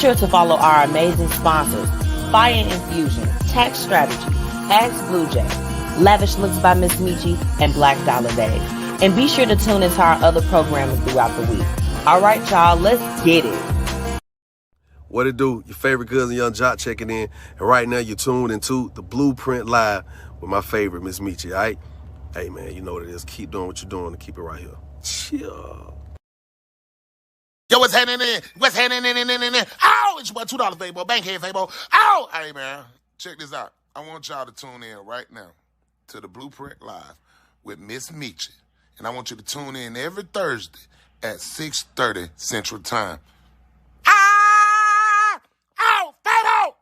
sure to follow our amazing sponsors, Fiya Infusion, Tax Strategy, Ask BlueJae, Lavish Looks by MzMetchi, and Black Dollar Day. And be sure to tune into our other programming throughout the week. All right, y'all, let's get it. What it do? Your favorite cousin Young Jock checking in. And right now you're tuned into the Blueprint Live with my favorite MzMetchi, all right? Hey, man, you know what it is. Keep doing what you're doing and keep it right here. Chill. Yo, what's happening in? What's happening in? Ow! It's your boy $2 Fabo, Bankhead Fabo. Ow! Hey, man, check this out. I want y'all to tune in right now to the Blueprint Live with MzMetchi. And I want you to tune in every Thursday at 6:30 Central Time. Ah! Ow! Fabo!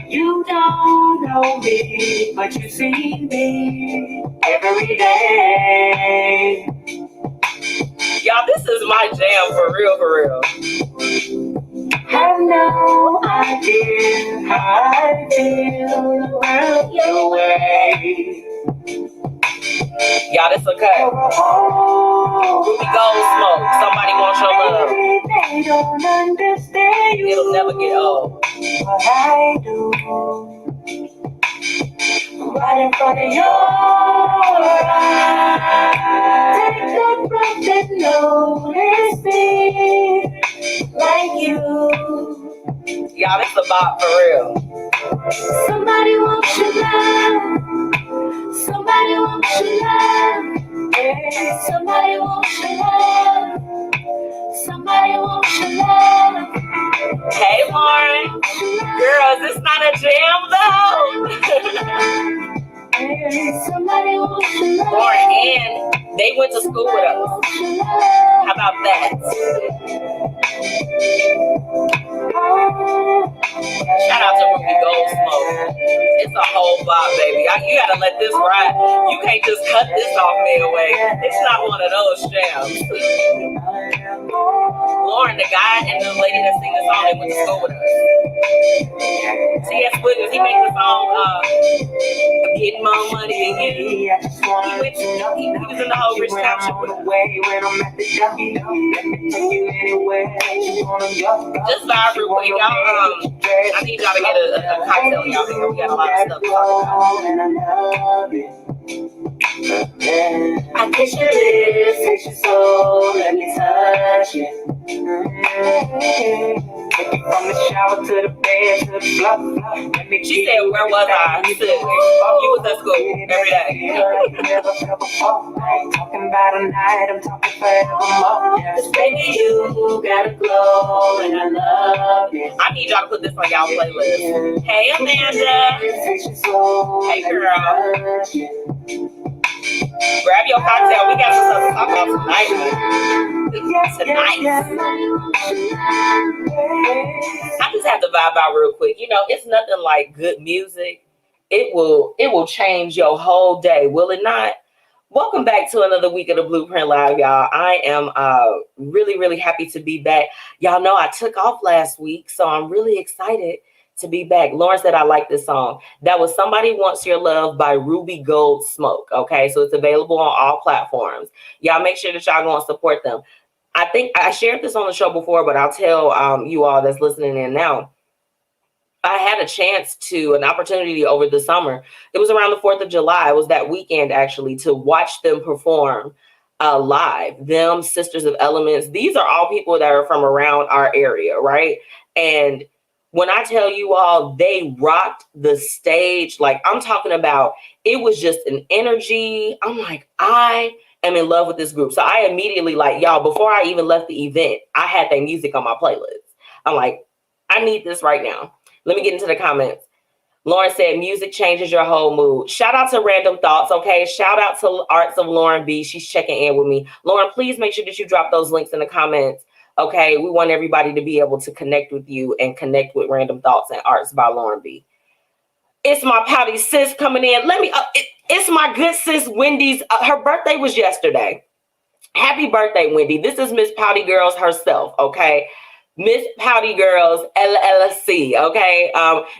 You don't know me, but you see me every day. Y'all, this is my jam for real, for real. Have no idea how I feel around your way. Y'all, this okay. Ruby Gold Smoke. Somebody wants your love. They don't understand you. It'll never get old. What I do, right in front of your eyes. Take that breath and notice me like you. Y'all, this a bop for real. Somebody wants your love. Somebody wants your love. Hey, somebody wants your love. Somebody wants your love. Hey, Lauren. Girls, it's not a jam, though. Hey, somebody wants your love. Lauren, and they went to school with us. How about that? Shout out to Ruby Gold Smoke. It's a whole bop, baby. You gotta let this ride. You can't just cut this off midway. It's not one of those jams. Lauren, the guy and the lady that sing the song, they went to school with us. T.S. Williams, he made the song, I'm getting more money than you. He was in the whole Rich Township with us. Just vibe real quick, y'all. I need y'all to get a cocktail, y'all, because we got a lot of stuff to talk about. I kiss your lips, taste your soul, let me touch it. Take you from the shower to the bed to the floor. She said, where was I? You said, you was at school every day. Talking about a night, I'm talking forevermore. Cause baby, you got a glow and I love it. I need y'all to put this on y'all playlist. Hey, Amanda. Hey, girl. Grab your cocktail. We got some stuff to talk about tonight. I just have to vibe out real quick. You know, it's nothing like good music. It will change your whole day, will it not? Welcome back to another week of the Blueprint Live, y'all. I am really, really happy to be back. Y'all know I took off last week, so I'm really excited to be back. Lauren said I like this song. That was Somebody Wants Your Love by Ruby Gold Smoke. Okay, so it's available on all platforms. Y'all make sure that y'all go and support them. I think I shared this on the show before, but I'll tell you all that's listening in now. I had an opportunity over the summer. It was around the 4th of July. It was that weekend, actually, to watch them perform live. Them, Sisters of Elements. These are all people that are from around our area, right? And when I tell you all, they rocked the stage. Like, I'm talking about, it was just an energy. I'm like, I am in love with this group. So I immediately, like, y'all, before I even left the event, I had their music on my playlist. I'm like, I need this right now. Let me get into the comments. Lauren said, music changes your whole mood. Shout out to Random Thoughts, okay? Shout out to Arts of Lauren B. She's checking in with me. Lauren, please make sure that you drop those links in the comments, okay? We want everybody to be able to connect with you and connect with Random Thoughts and Arts by Lauren B. It's my pouty sis coming in. It's my good sis Wendy's. Her birthday was yesterday. Happy birthday, Wendy. This is Miss Pouty Girls herself, okay? Miss Pouty Girls LLC, okay?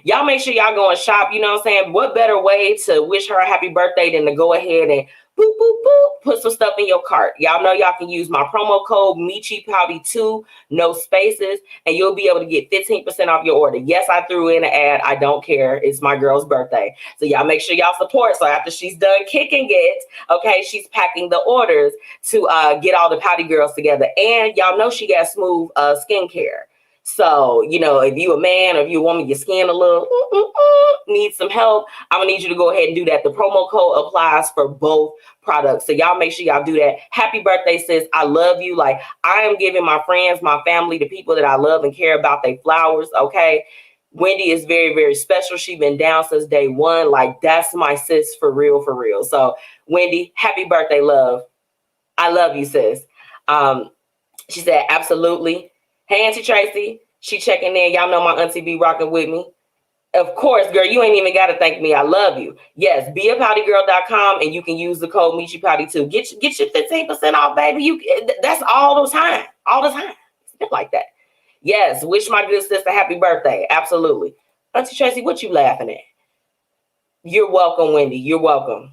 Y'all make sure y'all go and shop, you know what I'm saying? What better way to wish her a happy birthday than to go ahead and boop, boop, boop, put some stuff in your cart. Y'all know y'all can use my promo code MzMetchi2, no spaces, and you'll be able to get 15% off your order. Yes, I threw in an ad. I don't care. It's my girl's birthday. So y'all make sure y'all support. So after she's done kicking it, okay, she's packing the orders to get all the Pouty Girls together. And y'all know she got smooth skincare. So, you know, if you a man or if you a woman, your skin a little needs some help, I'm gonna need you to go ahead and do that. The promo code applies for both products. So y'all make sure y'all do that. Happy birthday, sis. I love you. Like, I am giving my friends, my family, the people that I love and care about, their flowers, okay? Wendy is very, very special. She's been down since day one. Like, that's my sis for real, for real. So, Wendy, happy birthday, love. I love you, sis. She said, absolutely. Hey, Auntie Tracy, she checking in. Y'all know my auntie be rocking with me. Of course, girl, you ain't even got to thank me. I love you. Yes, beapoutygirl.com, and you can use the code MzMetchi2. Get your 15% off, baby. That's all the time. All the time. It's like that. Yes, wish my good sister happy birthday. Absolutely. Auntie Tracy, what you laughing at? You're welcome, Wendy. You're welcome.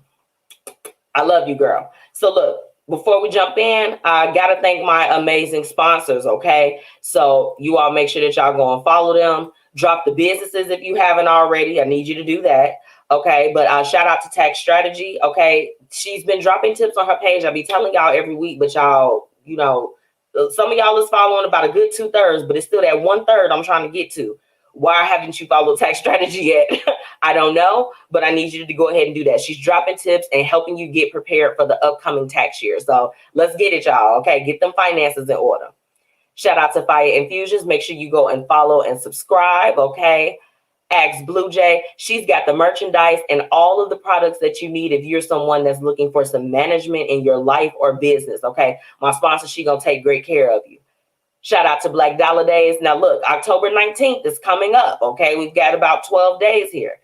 I love you, girl. So look, before we jump in, I got to thank my amazing sponsors, okay? So you all make sure that y'all go and follow them. Drop the businesses if you haven't already. I need you to do that, okay? But shout out to Tax Strategy, okay? She's been dropping tips on her page. I'll be telling y'all every week, but y'all, you know, some of y'all is following about a good 2/3, but it's still that 1/3 I'm trying to get to. Why haven't you followed Tax Strategy yet? I don't know, but I need you to go ahead and do that. She's dropping tips and helping you get prepared for the upcoming tax year. So let's get it, y'all. Okay, get them finances in order. Shout out to Fiya Infusions. Make sure you go and follow and subscribe. Okay. Ask BlueJae. She's got the merchandise and all of the products that you need if you're someone that's looking for some management in your life or business. Okay. My sponsor, she gonna take great care of you. Shout out to Black Dollar Days. Now look, October 19th is coming up. Okay. We've got about 12 days here.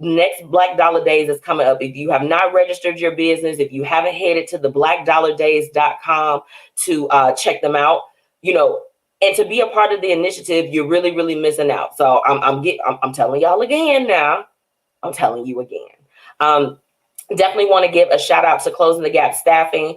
Next Black Dollar Days is coming up. If you have not registered your business, if you haven't headed to the blackdollardays.com to check them out, you know, and to be a part of the initiative, you're really, really missing out. So I'm telling y'all again now. I'm telling you again. Definitely want to give a shout out to Closing the Gap Staffing.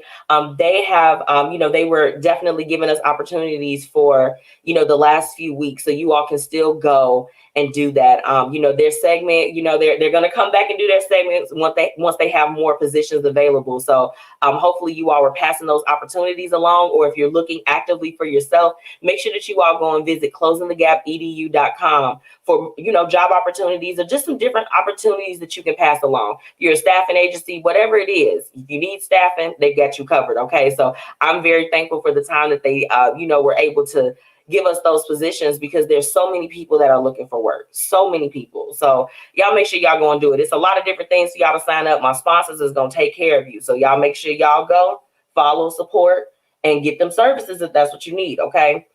They have, you know, they were definitely giving us opportunities for, you know, the last few weeks. So you all can still go and do that. You know, their segment, you know, they're going to come back and do their segments once they have more positions available. So hopefully you all are passing those opportunities along, or if you're looking actively for yourself, make sure that you all go and visit closingthegapedu.com for, you know, job opportunities or just some different opportunities that you can pass along. If you're a staffing agency, whatever it is, if you need staffing, they got you covered. Okay. So I'm very thankful for the time that they, you know, were able to give us those positions, because there's so many people that are looking for work. So many people. So y'all make sure y'all go and do it. It's a lot of different things for y'all to sign up. My sponsors is going to take care of you. So y'all make sure y'all go, follow, support, and get them services if that's what you need. Okay.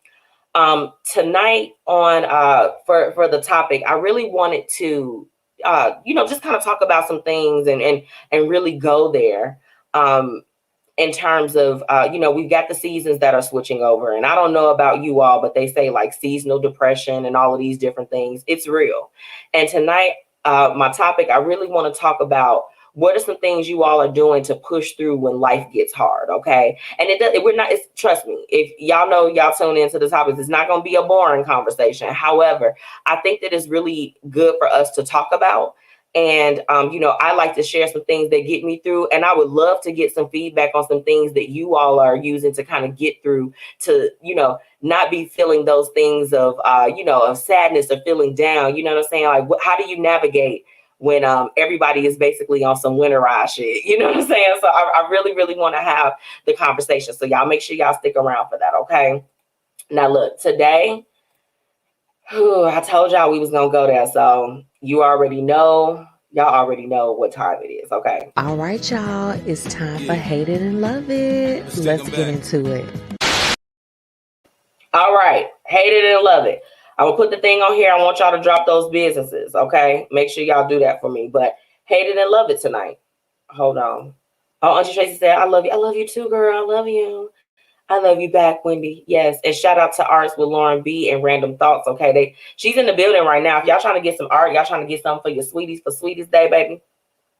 Tonight on for the topic, I really wanted to you know, just kind of talk about some things and really go there. In terms of, you know, we've got the seasons that are switching over, and I don't know about you all, but they say like seasonal depression and all of these different things. It's real. And tonight, my topic, I really want to talk about what are some things you all are doing to push through when life gets hard. Okay. And trust me, if y'all know, y'all tune into the topics, it's not going to be a boring conversation. However, I think that it's really good for us to talk about. And, you know, I like to share some things that get me through, and I would love to get some feedback on some things that you all are using to kind of get through to, you know, not be feeling those things of, you know, of sadness or feeling down. You know what I'm saying? Like, how do you navigate when everybody is basically on some winterized shit? You know what I'm saying? So I really, really want to have the conversation. So y'all make sure y'all stick around for that. Okay. Now, look, today, I told y'all we was going to go there. So You already know. Y'all already know what time it is, okay? All right, y'all. It's time for Hate It and Love It. Let's get into it. All right. Hate it and love it. I will put the thing on here. I want y'all to drop those businesses, okay? Make sure y'all do that for me. But hate it and love it tonight. Hold on. Oh, Auntie Tracy said, I love you. I love you too, girl. I love you. I love you back, Wendy. Yes. And shout out to Arts with Lauren B and Random Thoughts. Okay. She's in the building right now. If y'all trying to get some art, y'all trying to get something for your sweeties for Sweeties Day, baby.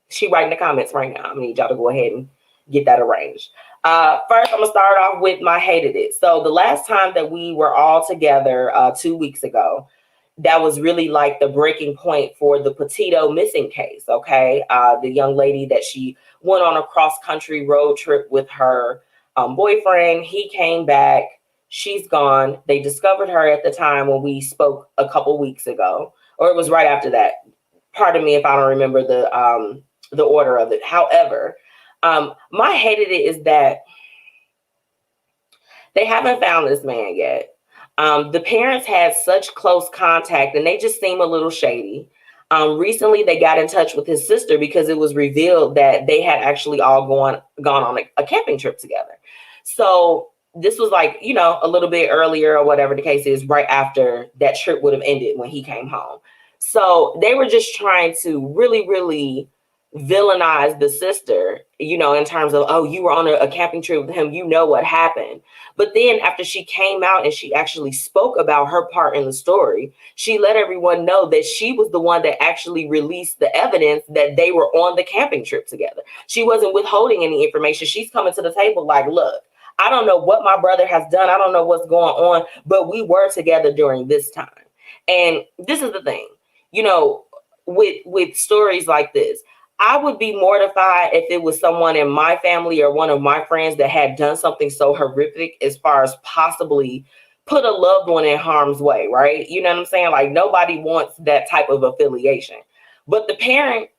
She writing the comments right now. I need y'all to go ahead and get that arranged. First, I'm gonna start off with my hated it. So the last time that we were all together 2 weeks ago, that was really like the breaking point for the Petito missing case. Okay, the young lady that she went on a cross country road trip with her boyfriend. He came back. She's gone. They discovered her at the time when we spoke a couple weeks ago, or it was right after that. Pardon me if I don't remember the order of it. However, my hated it is that they haven't found this man yet. The parents had such close contact and they just seem a little shady. Recently, they got in touch with his sister because it was revealed that they had actually all gone on a camping trip together. So this was like, a little bit earlier or whatever the case is, right after that trip would have ended when he came home. So they were just trying to really, really villainize the sister, in terms of, oh, you were on a camping trip with him, what happened. But then after she came out and she actually spoke about her part in the story, she let everyone know that she was the one that actually released the evidence that they were on the camping trip together. She wasn't withholding any information. She's coming to the table like, look, I don't know what my brother has done. I don't know what's going on, but we were together during this time. And this is the thing, with stories like this, I would be mortified if it was someone in my family or one of my friends that had done something so horrific as far as possibly put a loved one in harm's way, right? You know what I'm saying? Like, nobody wants that type of affiliation. But the parents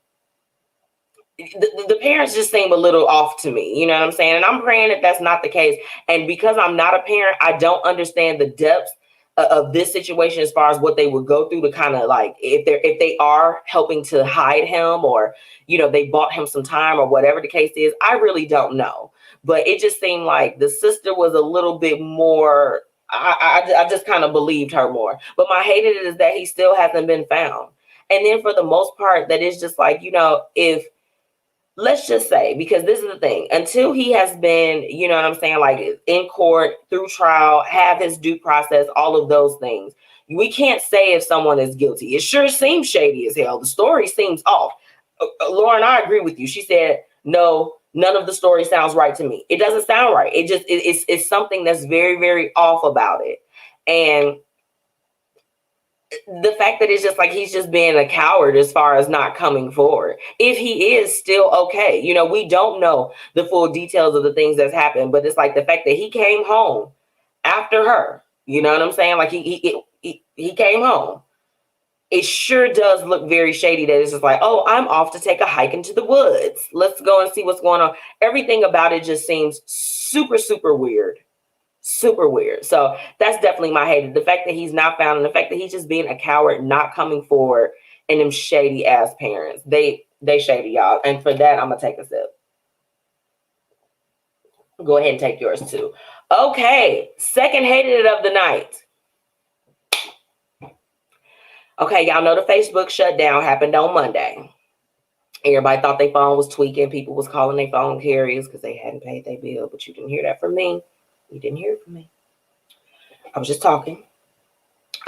just seem a little off to me, you know what I'm saying? And I'm praying that that's not the case. And because I'm not a parent, I don't understand the depths of this situation as far as what they would go through to kind of like, if they are helping to hide him, or they bought him some time or whatever the case is. I really don't know, but it just seemed like the sister was a little bit more, I just kind of believed her more. But my hated it is that he still hasn't been found. And then for the most part, that is just like, if, let's just say, because this is the thing, until he has been, like in court, through trial, have his due process, all of those things, we can't say if someone is guilty. It sure seems shady as hell. The story seems off. Lauren, I agree with you. She said, no, none of the story sounds right to me. It doesn't sound right. It's something that's very, very off about it. And the fact that it's just like he's just being a coward as far as not coming forward. If he is still okay, we don't know the full details of the things that's happened, but it's like the fact that he came home after her, you know what I'm saying? Like he came home. It sure does look very shady that it's just like, oh, I'm off to take a hike into the woods. Let's go and see what's going on. Everything about it just seems super, super weird. Super weird. So that's definitely my hated. The fact that he's not found, and the fact that he's just being a coward, not coming forward, and them shady ass parents. They shady, y'all. And for that, I'm gonna take a sip. Go ahead and take yours too. Okay, second hated it of the night. Okay, y'all know the Facebook shutdown happened on Monday. Everybody thought their phone was tweaking. People was calling their phone carriers because they hadn't paid their bill, but you didn't hear that from me. You didn't hear it from me. I was just talking.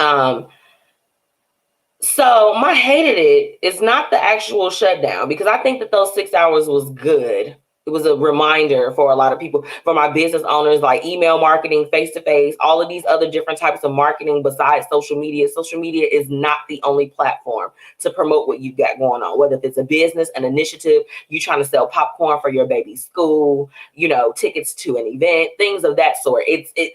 So my hated it is not the actual shutdown, because I think that those 6 hours was good. It was a reminder for a lot of people, for my business owners, like email marketing, face-to-face, all of these other different types of marketing besides social media. Social media is not the only platform to promote what you've got going on, whether it's a business, an initiative, you trying to sell popcorn for your baby's school, tickets to an event, things of that sort.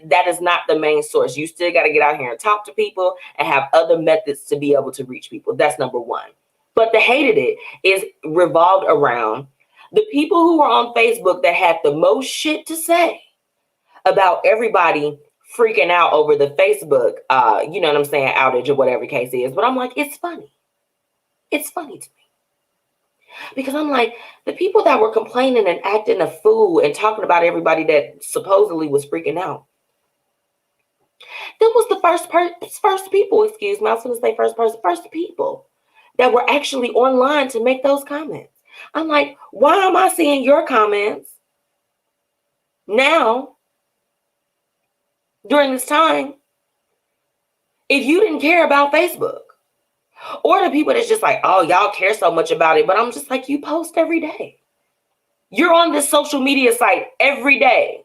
That is not the main source. You still got to get out here and talk to people and have other methods to be able to reach people. That's number one. But the hated it is revolved around the people who were on Facebook that had the most shit to say about everybody freaking out over the Facebook, outage or whatever the case is. But I'm like, it's funny. It's funny to me. Because I'm like, the people that were complaining and acting a fool and talking about everybody that supposedly was freaking out, that was the first people, excuse me, I was going to say first people that were actually online to make those comments. I'm like, why am I seeing your comments now during this time if you didn't care about Facebook? Or the people that's just like, oh, y'all care so much about it. But I'm just like, you post every day. You're on this social media site every day.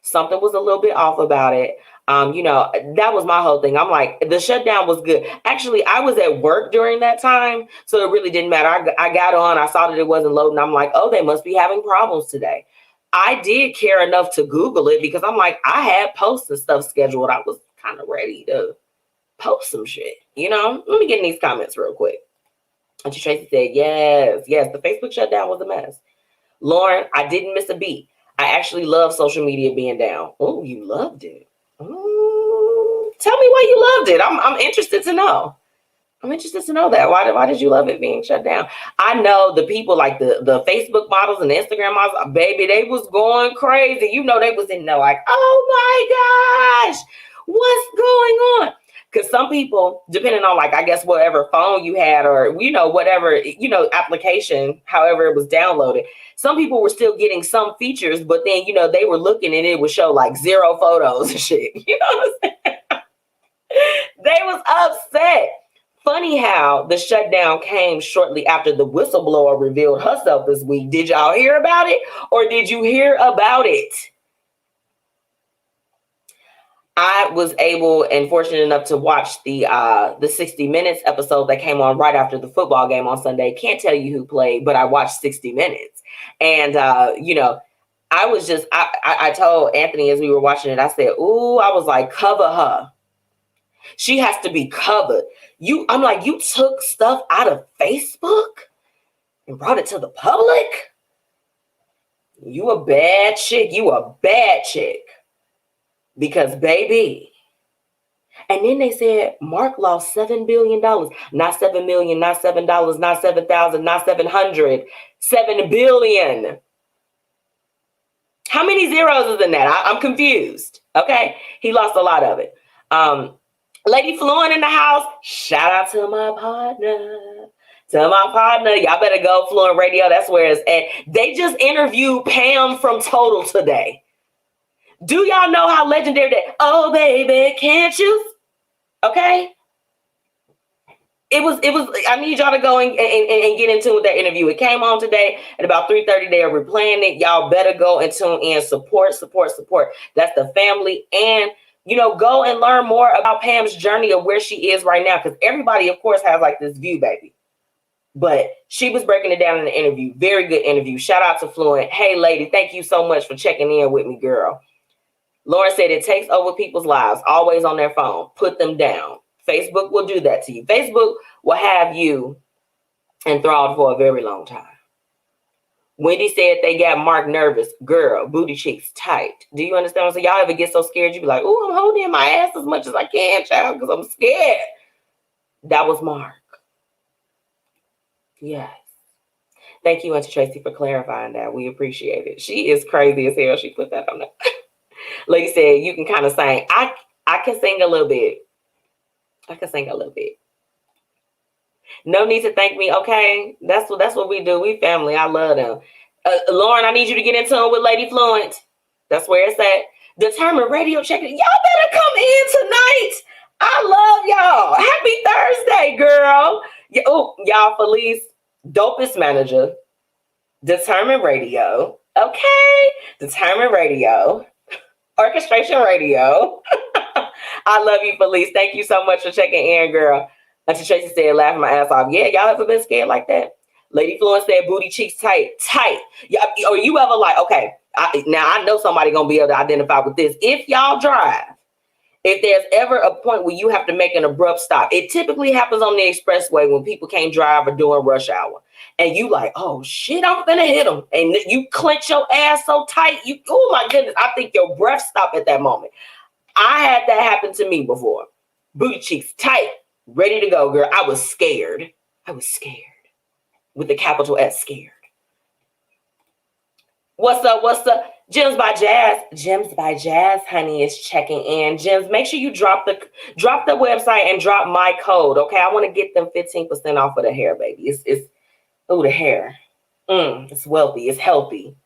Something was a little bit off about it. That was my whole thing. I'm like, the shutdown was good. Actually, I was at work during that time, so it really didn't matter. I got on, I saw that it wasn't loading. I'm like, oh, they must be having problems today. I did care enough to Google it because I'm like, I had posts and stuff scheduled. I was kind of ready to post some shit. Let me get in these comments real quick. Auntie Tracy said, yes, the Facebook shutdown was a mess. Lauren, I didn't miss a beat. I actually love social media being down. Oh, you loved it. Tell me why you loved it. I'm interested to know. I'm interested to know that. Why did you love it being shut down? I know the people like the Facebook models and the Instagram models, baby, they was going crazy. They was in there like, oh my gosh, what's going on? Because some people, depending on like, I guess, whatever phone you had or, whatever, application, however it was downloaded, some people were still getting some features, but then, they were looking and it would show like 0 photos and shit. You know what I'm saying? They was upset. Funny how the shutdown came shortly after the whistleblower revealed herself this week. Did y'all hear about it or did you hear about it? I was able and fortunate enough to watch the 60 Minutes episode that came on right after the football game on Sunday. Can't tell you who played, but I watched 60 Minutes. And, I was just, I told Anthony as we were watching it, I said, ooh, I was like, cover her. She has to be covered. I'm like, you took stuff out of Facebook and brought it to the public? You a bad chick. You a bad chick. Because, baby. And then they said Mark lost $7 billion. Not 7 million, not $7, not 7,000, not 700. 7 billion. How many zeros is in that? I'm confused. Okay. He lost a lot of it. Lady Fluent in the house. Shout out to my partner. Y'all better go Fluent Radio. That's where it's at. They just interviewed Pam from Total today. Do y'all know how legendary that? Oh, baby, can't you? Okay. It was. I need y'all to go and get into that interview. It came on today at about 3:30. They are replaying it. Y'all better go and tune in. Support. That's the family. And, go and learn more about Pam's journey of where she is right now. Because everybody, of course, has like this view, baby. But she was breaking it down in the interview. Very good interview. Shout out to Fluent. Hey, lady, thank you so much for checking in with me, girl. Lauren said it takes over people's lives, always on their phone. Put them down. Facebook will do that to you. Facebook will have you enthralled for a very long time. Wendy said they got Mark nervous. Girl, booty cheeks tight. Do you understand? So y'all ever get so scared, you be like, oh, I'm holding in my ass as much as I can, child, because I'm scared. That was Mark. Yes. Thank you, Auntie Tracy, for clarifying that. We appreciate it. She is crazy as hell. She put that on there. Lady said, you can kind of sing. I can sing a little bit. No need to thank me, okay? That's what we do. We family. I love them. Lauren, I need you to get in tune with Lady Fluent. That's where it's at. Determined Radio Check. Y'all better come in tonight. I love y'all. Happy Thursday, girl. Y'all, Felice, dopest manager. Determined Radio. Okay. Determined Radio. Orchestration Radio. I love you, Felice. Thank you so much for checking in, girl. Auntie Tracy said, laughing my ass off. Yeah, y'all ever been scared like that? Lady Fluent said, booty cheeks tight. Yeah, or you ever like, okay, now I know somebody going to be able to identify with this. If y'all drive, if there's ever a point where you have to make an abrupt stop, it typically happens on the expressway when people can't drive or during rush hour. And you like, oh shit, I'm finna hit them. And you clench your ass so tight. Oh my goodness, I think your breath stopped at that moment. I had that happen to me before. Booty cheeks tight. Ready to go, girl. I was scared. With the capital S, scared. What's up? Gems by Jazz, honey, is checking in. Gems, make sure you drop the website and drop my code. Okay. I want to get them 15% off of the hair, baby. It's the hair. It's wealthy, it's healthy.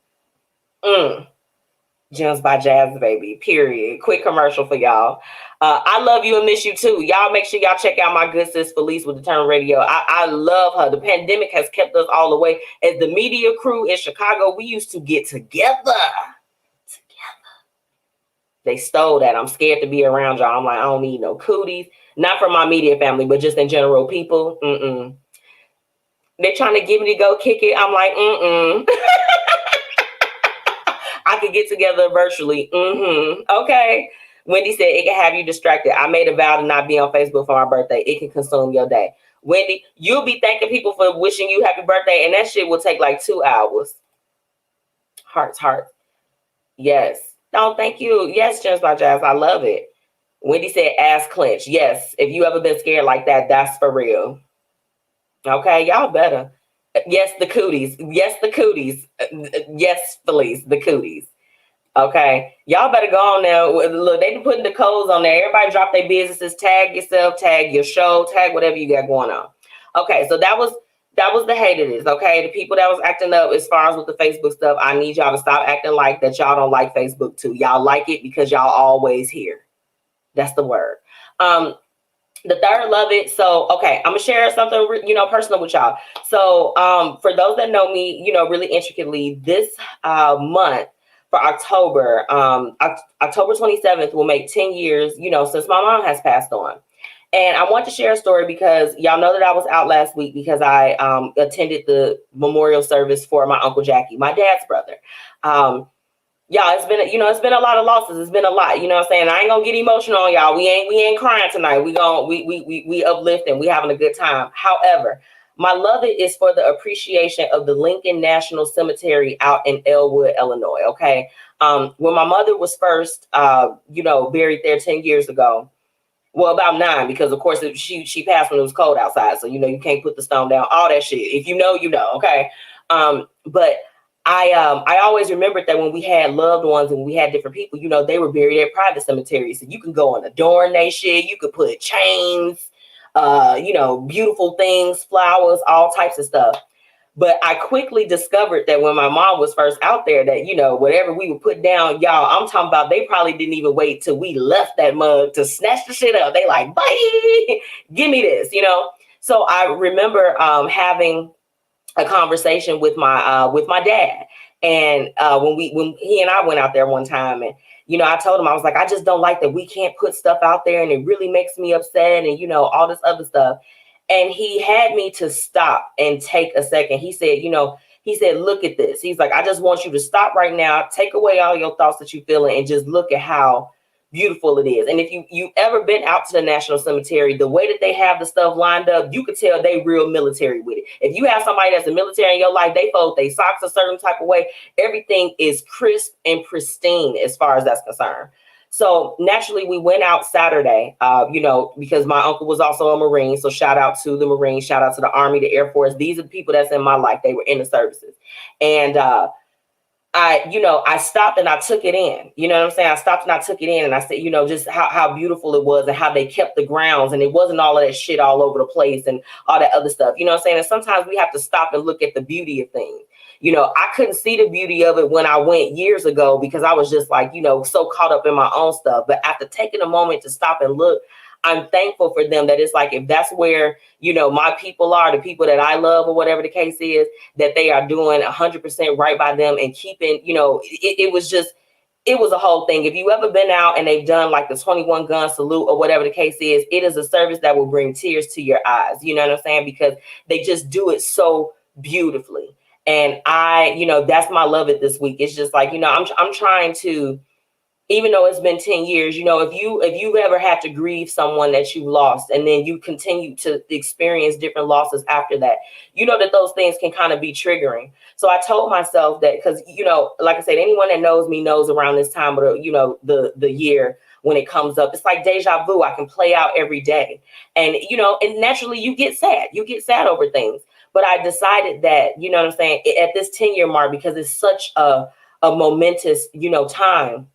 Gems by Jazz, baby. Period. Quick commercial for y'all. I love you and miss you too. Y'all make sure y'all check out my good sis Felice with the Turn Radio. I love her. The pandemic has kept us all away. As the media crew in Chicago, we used to get together. They stole that. I'm scared to be around y'all. I'm like, I don't need no cooties. Not from my media family, but just in general people. They're trying to get me to go kick it. I'm like, I could get together virtually. Okay. Wendy said it can have you distracted. I made a vow to not be on Facebook for my birthday. It can consume your day. Wendy, you'll be thanking people for wishing you happy birthday, and that shit will take like 2 hours. Hearts. Yes. No, thank you. Yes, Gems by Jazz. I love it. Wendy said ass clench. Yes. If you ever been scared like that, that's for real. Okay, y'all better. Yes, the cooties. Yes, Felice, the cooties. Okay, y'all better go on there. Look, they been putting the codes on there. Everybody drop their businesses. Tag yourself. Tag your show. Tag whatever you got going on. Okay, so that was the hate it is. Okay, the people that was acting up as far as with the Facebook stuff. I need y'all to stop acting like that. Y'all don't like Facebook too. Y'all like it because y'all always here. That's the word. The third love it. So, okay, I'm gonna share something, personal with y'all. So, for those that know me, really intricately, this month for October, October 27th will make 10 years, since my mom has passed on. And I want to share a story because y'all know that I was out last week because I attended the memorial service for my Uncle Jackie, my dad's brother. Y'all, it's been a lot of losses. It's been a lot, you know what I'm saying? I ain't gonna get emotional on y'all. We ain't crying tonight. We uplifting. We having a good time. However, my love it is for the appreciation of the Lincoln National Cemetery out in Elwood, Illinois. Okay. When my mother was first, buried there 10 years ago, well, about 9, because of course she passed when it was cold outside. So, you can't put the stone down, all that shit. If you know, okay. But I always remembered that when we had loved ones and we had different people, they were buried at private cemeteries. So you can go and adorn they shit. You could put chains, beautiful things, flowers, all types of stuff. But I quickly discovered that when my mom was first out there that, whatever we would put down, y'all, I'm talking about they probably didn't even wait till we left that mug to snatch the shit up. They like, bye, give me this, So I remember having a conversation with my dad. And when he and I went out there one time and, I told him, I was like, I just don't like that we can't put stuff out there and it really makes me upset and, all this other stuff. And he had me to stop and take a second. He said, look at this. He's like, I just want you to stop right now, take away all your thoughts that you're feeling and just look at how beautiful it is. And if you ever been out to the National Cemetery, the way that they have the stuff lined up, you could tell they real military with it. If you have somebody that's a military in your life, they fold their socks a certain type of way. Everything is crisp and pristine as far as that's concerned. So naturally, we went out Saturday, because my uncle was also a Marine. So shout out to the Marines, shout out to the Army, the Air Force. These are the people that's in my life. They were in the services. And I stopped and I took it in. You know what I'm saying? I stopped and I took it in and I said, just how beautiful it was and how they kept the grounds and it wasn't all of that shit all over the place and all that other stuff. You know what I'm saying? And sometimes we have to stop and look at the beauty of things. I couldn't see the beauty of it when I went years ago because I was just like, so caught up in my own stuff. But after taking a moment to stop and look, I'm thankful for them that it's like, if that's where, my people are, the people that I love or whatever the case is, that they are doing 100% right by them and keeping, it was a whole thing. If you ever been out and they've done like the 21 gun salute or whatever the case is, it is a service that will bring tears to your eyes. You know what I'm saying? Because they just do it so beautifully. And that's my love it this week. It's just like, I'm trying to, even though it's been 10 years, if you've ever had to grieve someone that you lost and then you continue to experience different losses after that, that those things can kind of be triggering. So I told myself that because, like I said, anyone that knows me knows around this time of the year when it comes up. It's like deja vu. I can play out every day. And, you know, and naturally you get sad. You get sad over things. But I decided that, you know what I'm saying, at this 10-year mark, because it's such a momentous, you know, time,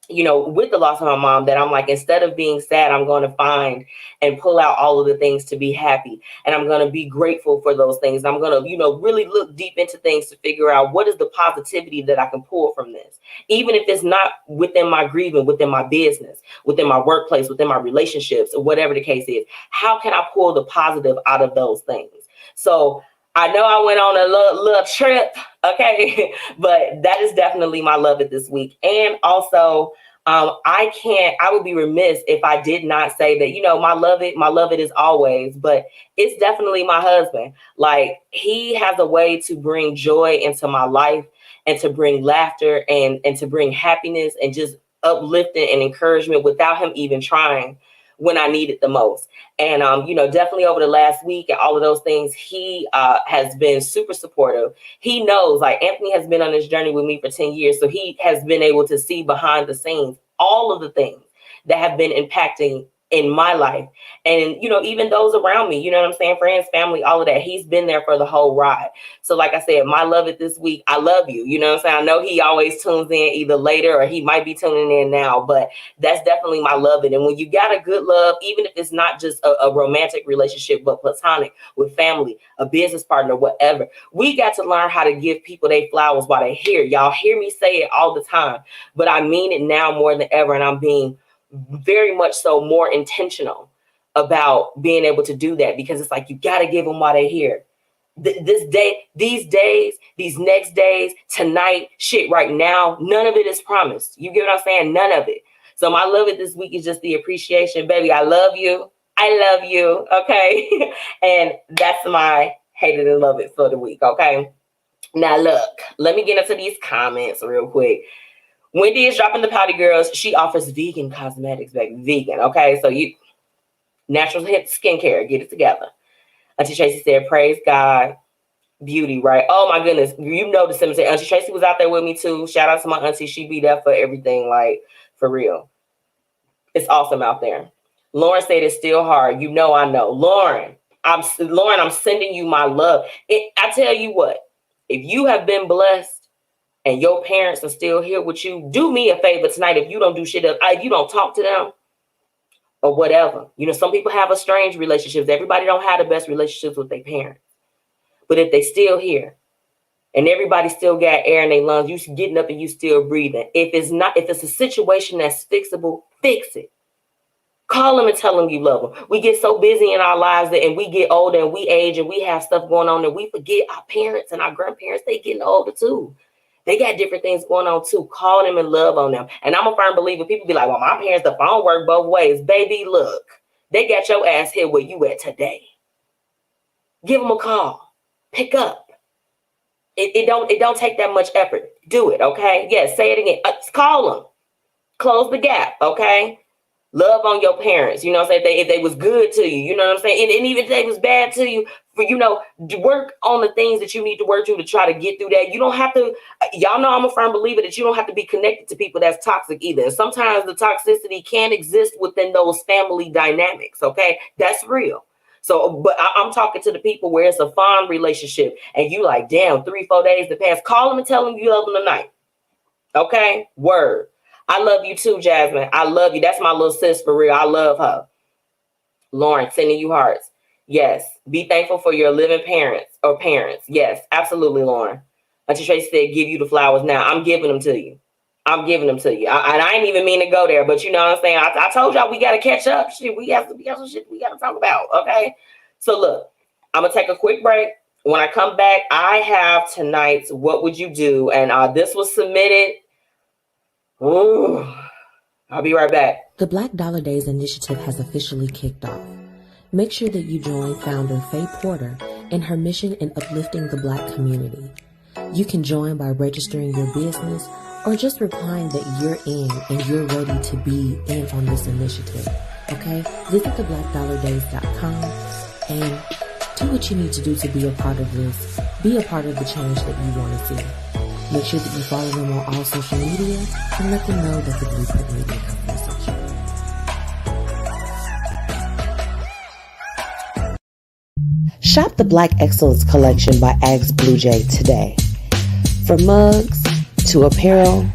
you know, with the loss of my mom, that I'm like, instead of being sad, I'm going to find and pull out all of the things to be happy. And I'm going to be grateful for those things. I'm going to, you know, really look deep into things to figure out what is the positivity that I can pull from this, even if it's not within my grieving, within my business, within my workplace, within my relationships, or whatever the case is. How can I pull the positive out of those things? So I know I went on a little trip, okay, but that is definitely my love it this week. And also, I would be remiss if I did not say that, you know, my love it is always, but it's definitely my husband. Like, he has a way to bring joy into my life and to bring laughter and to bring happiness and just uplifting and encouragement without him even trying when I need it the most. And, you know, definitely over the last week and all of those things, he has been super supportive. He knows, like, Anthony has been on this journey with me for 10 years. So he has been able to see behind the scenes all of the things that have been impacting in my life. And, you know, even those around me, you know what I'm saying? Friends, family, all of that. He's been there for the whole ride. So like I said, my love it this week, I love you. You know what I'm saying? I know he always tunes in either later or he might be tuning in now, but that's definitely my love it. And when you got a good love, even if it's not just a romantic relationship, but platonic with family, a business partner, whatever, we got to learn how to give people their flowers while they're here. Y'all hear me say it all the time, but I mean it now more than ever. And I'm being very much so more intentional about being able to do that, because it's like, you got to give them while they're here. This day, these days, these next days, tonight, shit right now, none of it is promised. You get what I'm saying? None of it. So my love it this week is just the appreciation. Baby, I love you. I love you. Okay. And that's my hate it and love it for the week. Okay. Now look, let me get into these comments real quick. Wendy is dropping the Pouty Girls. She offers vegan cosmetics, baby. Vegan, okay? So you, natural skincare, get it together. Auntie Tracy said, praise God, beauty, right? Oh, my goodness. You know the cemetery. Auntie Tracy was out there with me, too. Shout out to my auntie. She be there for everything, like, for real. It's awesome out there. Lauren said it's still hard. You know I know. Lauren, I'm sending you my love. I tell you what, if you have been blessed, and your parents are still here with you, do me a favor tonight. If you don't do shit, if you don't talk to them or whatever, you know, some people have a strange relationships. Everybody don't have the best relationships with their parents. But if they still here and everybody still got air in their lungs, you getting up and you still breathing. If it's a situation that's fixable, fix it. Call them and tell them you love them. We get so busy in our lives and we get older and we age and we have stuff going on that we forget our parents and our grandparents, they getting older too. They got different things going on too. Call them and love on them. And I'm a firm believer. People be like, well, my parents, the phone work both ways. Baby, look, they got your ass here where you at today. Give them a call. Pick up. It don't take that much effort. Do it, okay? Yes, say it again. Call them. Close the gap, okay? Love on your parents. You know what I'm saying? If they was good to you, you know what I'm saying? And even if they was bad to you, for, you know, work on the things that you need to work to try to get through that. You don't have to, y'all know I'm a firm believer that you don't have to be connected to people that's toxic either. And sometimes the toxicity can exist within those family dynamics, okay? That's real. So, but I'm talking to the people where it's a fond relationship and you like, damn, 3-4 days to pass. Call them and tell them you love them tonight. Okay? Word. I love you too, Jasmine. I love you. That's my little sis for real. I love her. Lauren, sending you hearts. Yes. Be thankful for your living parents or parents. Yes, absolutely, Lauren. Auntie Tracy said, give you the flowers now. I'm giving them to you. I'm giving them to you. I ain't even mean to go there, but you know what I'm saying? I told y'all we got to catch up. Shit, we got some shit we got to talk about, okay? So look, I'm going to take a quick break. When I come back, I have tonight's What Would You Do? And this was submitted. Ooh, I'll be right back. The Black Dollar Days initiative has officially kicked off. Make sure that you join founder Faye Porter in her mission in uplifting the Black community. You can join by registering your business or just replying that you're in and you're ready to be in on this initiative. Okay? Visit theblackdollardays.com and do what you need to do to be a part of this. Be a part of the change that you want to see. Make sure that you follow them on all social media and let them know that the Blueprint Media Company sent you. Shop the Black Excellence collection by BlueJae today. From mugs to apparel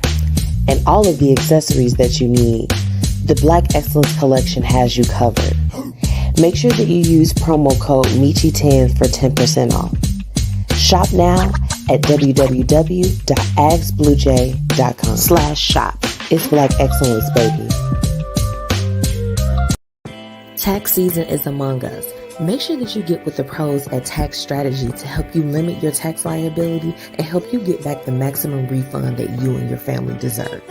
and all of the accessories that you need, the Black Excellence collection has you covered. Make sure that you use promo code MechiTens for 10% off. Shop now at www.agsbluejay.com/shop. It's Black Excellence, baby. Tax season is among us. Make sure that you get with the pros at Tax Strategy to help you limit your tax liability and help you get back the maximum refund that you and your family deserve.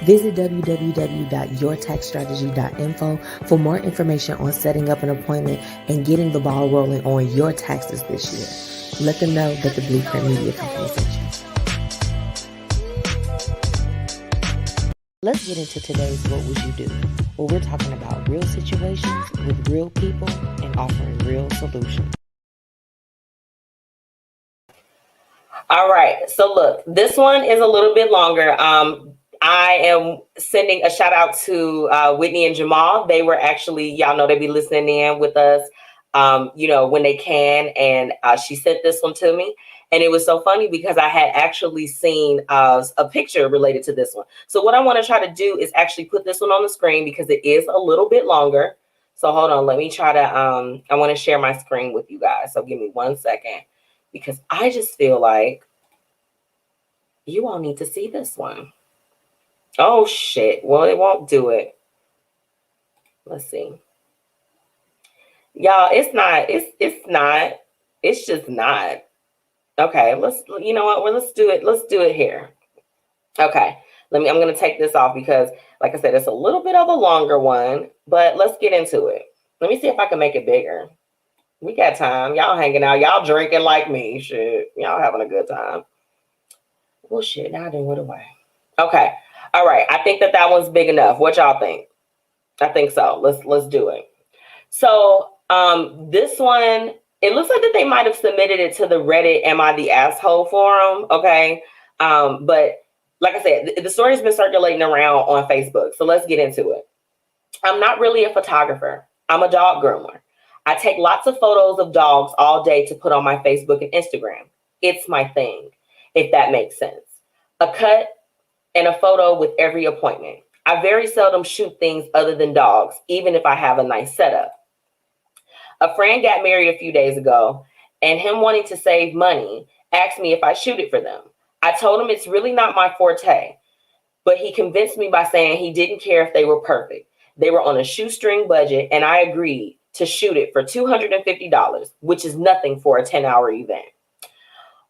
Visit www.yourtaxstrategy.info for more information on setting up an appointment and getting the ball rolling on your taxes this year. Let them know that the Blueprint Media Company sent you. Let's get into today's What Would You Do? Where we're talking about real situations with real people and offering real solutions. All right. So look, this one is a little bit longer. I am sending a shout out to Whitney and Jamal. They were actually, y'all know they be listening in with us, when they can. And she sent this one to me. And it was so funny because I had actually seen a picture related to this one. So what I want to try to do is actually put this one on the screen because it is a little bit longer. So hold on. Let me try to, I want to share my screen with you guys. So give me 1 second because I just feel like you all need to see this one. Oh, shit. Well, it won't do it. Let's see. Y'all, it's just not. Okay, you know what? Well, let's do it. Let's do it here. Okay, I'm going to take this off because, like I said, it's a little bit of a longer one, but let's get into it. Let me see if I can make it bigger. We got time. Y'all hanging out. Y'all drinking like me. Shit. Y'all having a good time. Well, shit. Now I didn't went away. Okay. All right. I think that one's big enough. What y'all think? I think so. Let's do it. So this one, it looks like that they might have submitted it to the Reddit Am I the Asshole forum. Okay. But like I said, the story's been circulating around on Facebook. So let's get into it. I'm not really a photographer. I'm a dog groomer. I take lots of photos of dogs all day to put on my Facebook and Instagram. It's my thing, if that makes sense. A cut and a photo with every appointment. I very seldom shoot things other than dogs, even if I have a nice setup. A friend got married a few days ago, and him wanting to save money asked me if I shoot it for them. I told him it's really not my forte, but he convinced me by saying he didn't care if they were perfect. They were on a shoestring budget, and I agreed to shoot it for $250, which is nothing for a 10-hour event.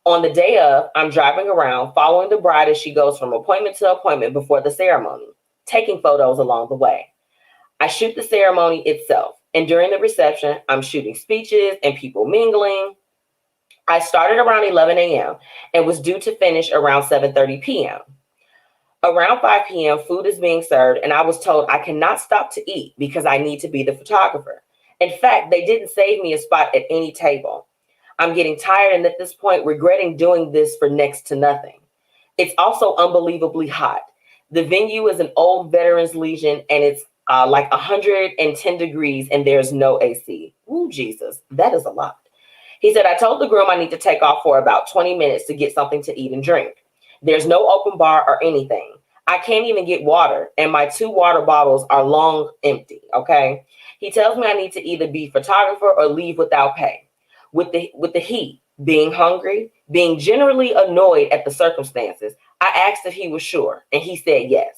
On the day of, I'm driving around, following the bride as she goes from appointment to appointment before the ceremony, taking photos along the way. I shoot the ceremony itself, and during the reception, I'm shooting speeches and people mingling. I started around 11 a.m. and was due to finish around 7:30 p.m. Around 5 p.m., food is being served, and I was told I cannot stop to eat because I need to be the photographer. In fact, they didn't save me a spot at any table. I'm getting tired and at this point regretting doing this for next to nothing. It's also unbelievably hot. The venue is an old Veterans Legion, and it's like 110 degrees, and there's no AC. Ooh, Jesus, that is a lot. He said, I told the groom I need to take off for about 20 minutes to get something to eat and drink. There's no open bar or anything. I can't even get water, and my 2 water bottles are long empty, okay? He tells me I need to either be photographer or leave without pay. With the heat, being hungry, being generally annoyed at the circumstances, I asked if he was sure, and he said yes.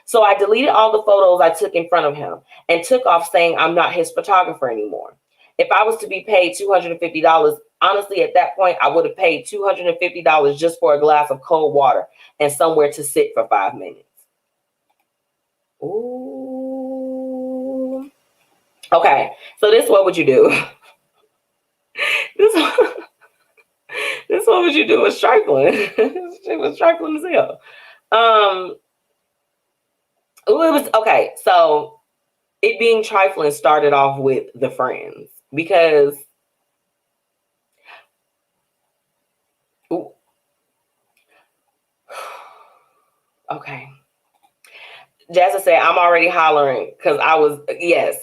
So I deleted all the photos I took in front of him and took off saying I'm not his photographer anymore. If I was to be paid $250, honestly, at that point, I would have paid $250 just for a glass of cold water and somewhere to sit for 5 minutes. Ooh. Okay, so this, what would you do? This what would you do was trifling. She was trifling as hell. It was okay. So it being trifling started off with the friends because okay. Jazza said, I'm already hollering because I was, yes.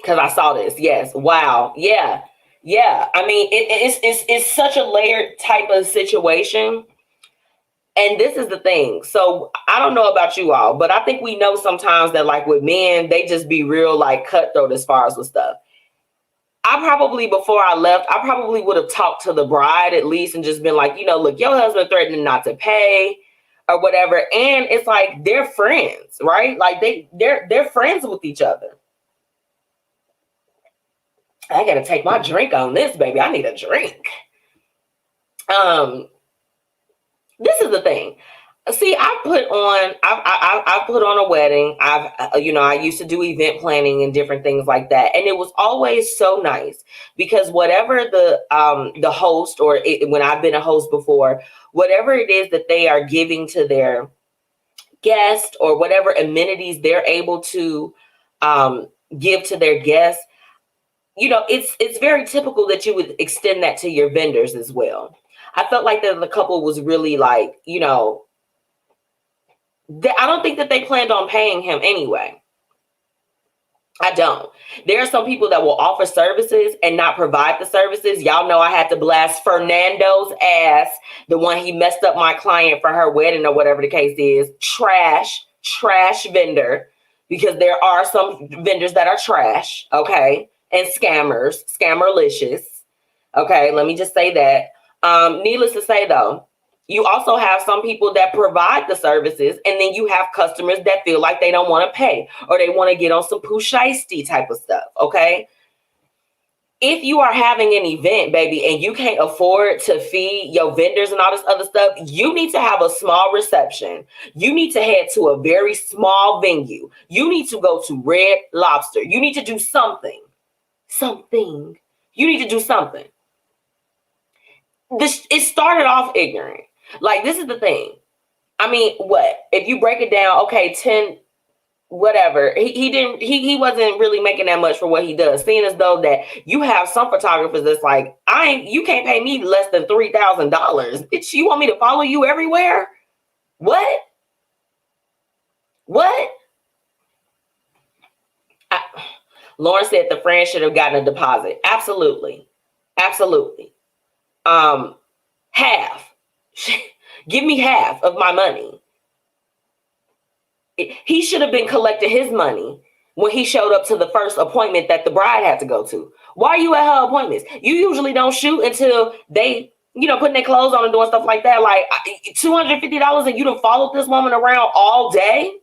Because I saw this. Yes. Wow. Yeah. Yeah. I mean, it's such a layered type of situation. And this is the thing. So I don't know about you all, but I think we know sometimes that like with men, they just be real like cutthroat as far as with stuff. I probably, before I left, I probably would have talked to the bride at least and just been like, look, your husband threatening not to pay or whatever. And it's like they're friends, right? Like they're friends with each other. I gotta take my drink on this, baby. I need a drink. This is the thing. See, I put on a wedding. I used to do event planning and different things like that, and it was always so nice because whatever the host when I've been a host before, whatever it is that they are giving to their guest or whatever amenities they're able to give to their guests, it's very typical that you would extend that to your vendors as well. I felt like that the couple was really like, I don't think that they planned on paying him anyway. I don't. There are some people that will offer services and not provide the services. Y'all know I had to blast Fernando's ass, the one he messed up my client for her wedding or whatever the case is. Trash vendor, because there are some vendors that are trash, okay, and scammerlicious. Okay, let me just say that. Needless to say, though, you also have some people that provide the services, and then you have customers that feel like they don't want to pay or they want to get on some poo shiesty type of stuff, okay? If you are having an event, baby, and you can't afford to feed your vendors and all this other stuff, you need to have a small reception. You need to head to a very small venue. You need to go to Red Lobster. You need to do something. You need to do something. It started off ignorant. Like, this is the thing. I mean, what? If you break it down, okay, 10, whatever. He wasn't really making that much for what he does. Seeing as though that you have some photographers that's like, you can't pay me less than $3,000. Bitch, you want me to follow you everywhere? What? Lauren said the friend should have gotten a deposit. Absolutely. Half. Give me half of my money. He should have been collecting his money when he showed up to the first appointment that the bride had to go to. Why are you at her appointments? You usually don't shoot until they, putting their clothes on and doing stuff like that. Like $250 and you done followed this woman around all day?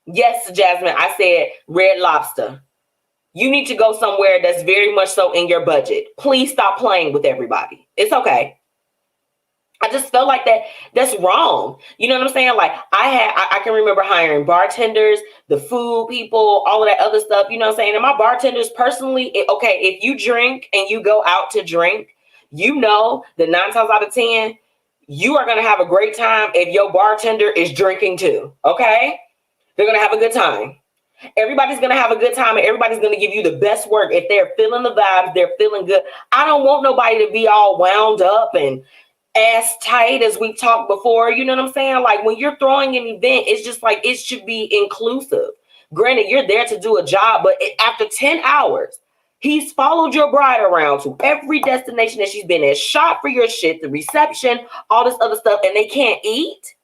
Yes, Jasmine, I said Red Lobster. You need to go somewhere that's very much so in your budget. Please stop playing with everybody. It's okay. I just felt like that's wrong. You know what I'm saying? Like I can remember hiring bartenders, the food people, all of that other stuff. You know what I'm saying? And my bartenders personally, if you drink and you go out to drink, that 9 times out of 10, you are going to have a great time if your bartender is drinking too. Okay? They're going to have a good time. Everybody's going to have a good time and everybody's going to give you the best work. If they're feeling the vibes, they're feeling good. I don't want nobody to be all wound up and ass tight, as we talked before. You know what I'm saying? Like, when you're throwing an event, it's just like it should be inclusive. Granted, you're there to do a job, but after 10 hours, he's followed your bride around to every destination that she's been at, shot for your shit, the reception, all this other stuff, and they can't eat.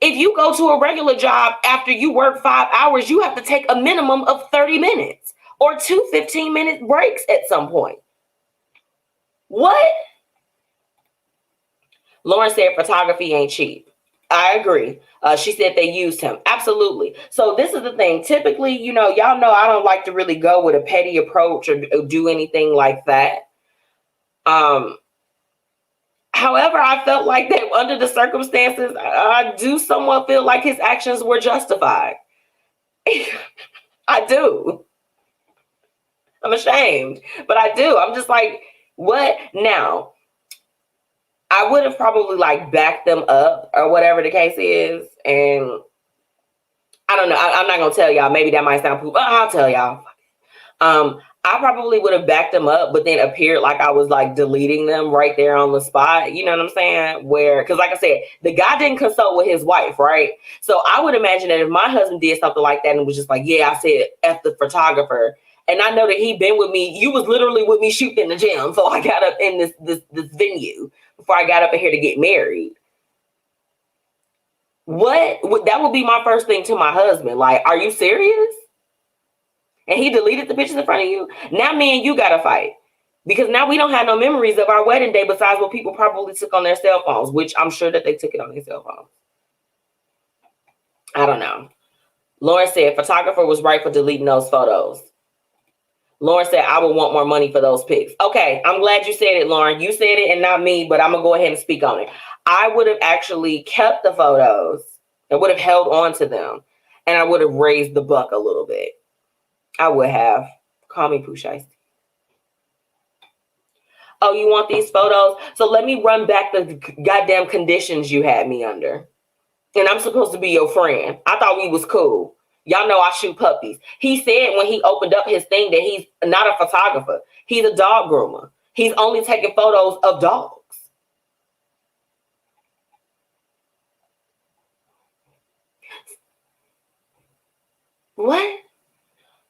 If you go to a regular job after you work 5 hours, you have to take a minimum of 30 minutes or 2 15-minute breaks at some point. What? Lauren said photography ain't cheap. I agree. She said they used him. Absolutely. So this is the thing. Typically, y'all know I don't like to really go with a petty approach or do anything like that. However, I felt like that under the circumstances, I do somewhat feel like his actions were justified. I do. I'm ashamed, but I do. I'm just like, what now? I would have probably backed them up or whatever the case is. And I don't know. I'm not going to tell y'all. Maybe that might sound poop. I'll tell y'all. I probably would have backed them up, but then appeared like I was like deleting them right there on the spot. You know what I'm saying? Where, because like I said, the guy didn't consult with his wife, right? So I would imagine that if my husband did something like that and was just like, yeah, I said F the photographer, and I know that he been with me, you was literally with me shooting in the gym. So I got up in this venue before I got up in here to get married. That would be my first thing to my husband. Like, are you serious? And he deleted the pictures in front of you. Now me and you got to fight. Because now we don't have no memories of our wedding day besides what people probably took on their cell phones, which I'm sure that they took it on their cell phones. I don't know. Lauren said, photographer was right for deleting those photos. Lauren said, I would want more money for those pics. Okay, I'm glad you said it, Lauren. You said it and not me, but I'm going to go ahead and speak on it. I would have actually kept the photos and would have held on to them. And I would have raised the buck a little bit. I would have. Call me Pooh Shiesty. Oh, you want these photos? So let me run back the goddamn conditions you had me under. And I'm supposed to be your friend. I thought we was cool. Y'all know I shoot puppies. He said when he opened up his thing that he's not a photographer. He's a dog groomer. He's only taking photos of dogs. What?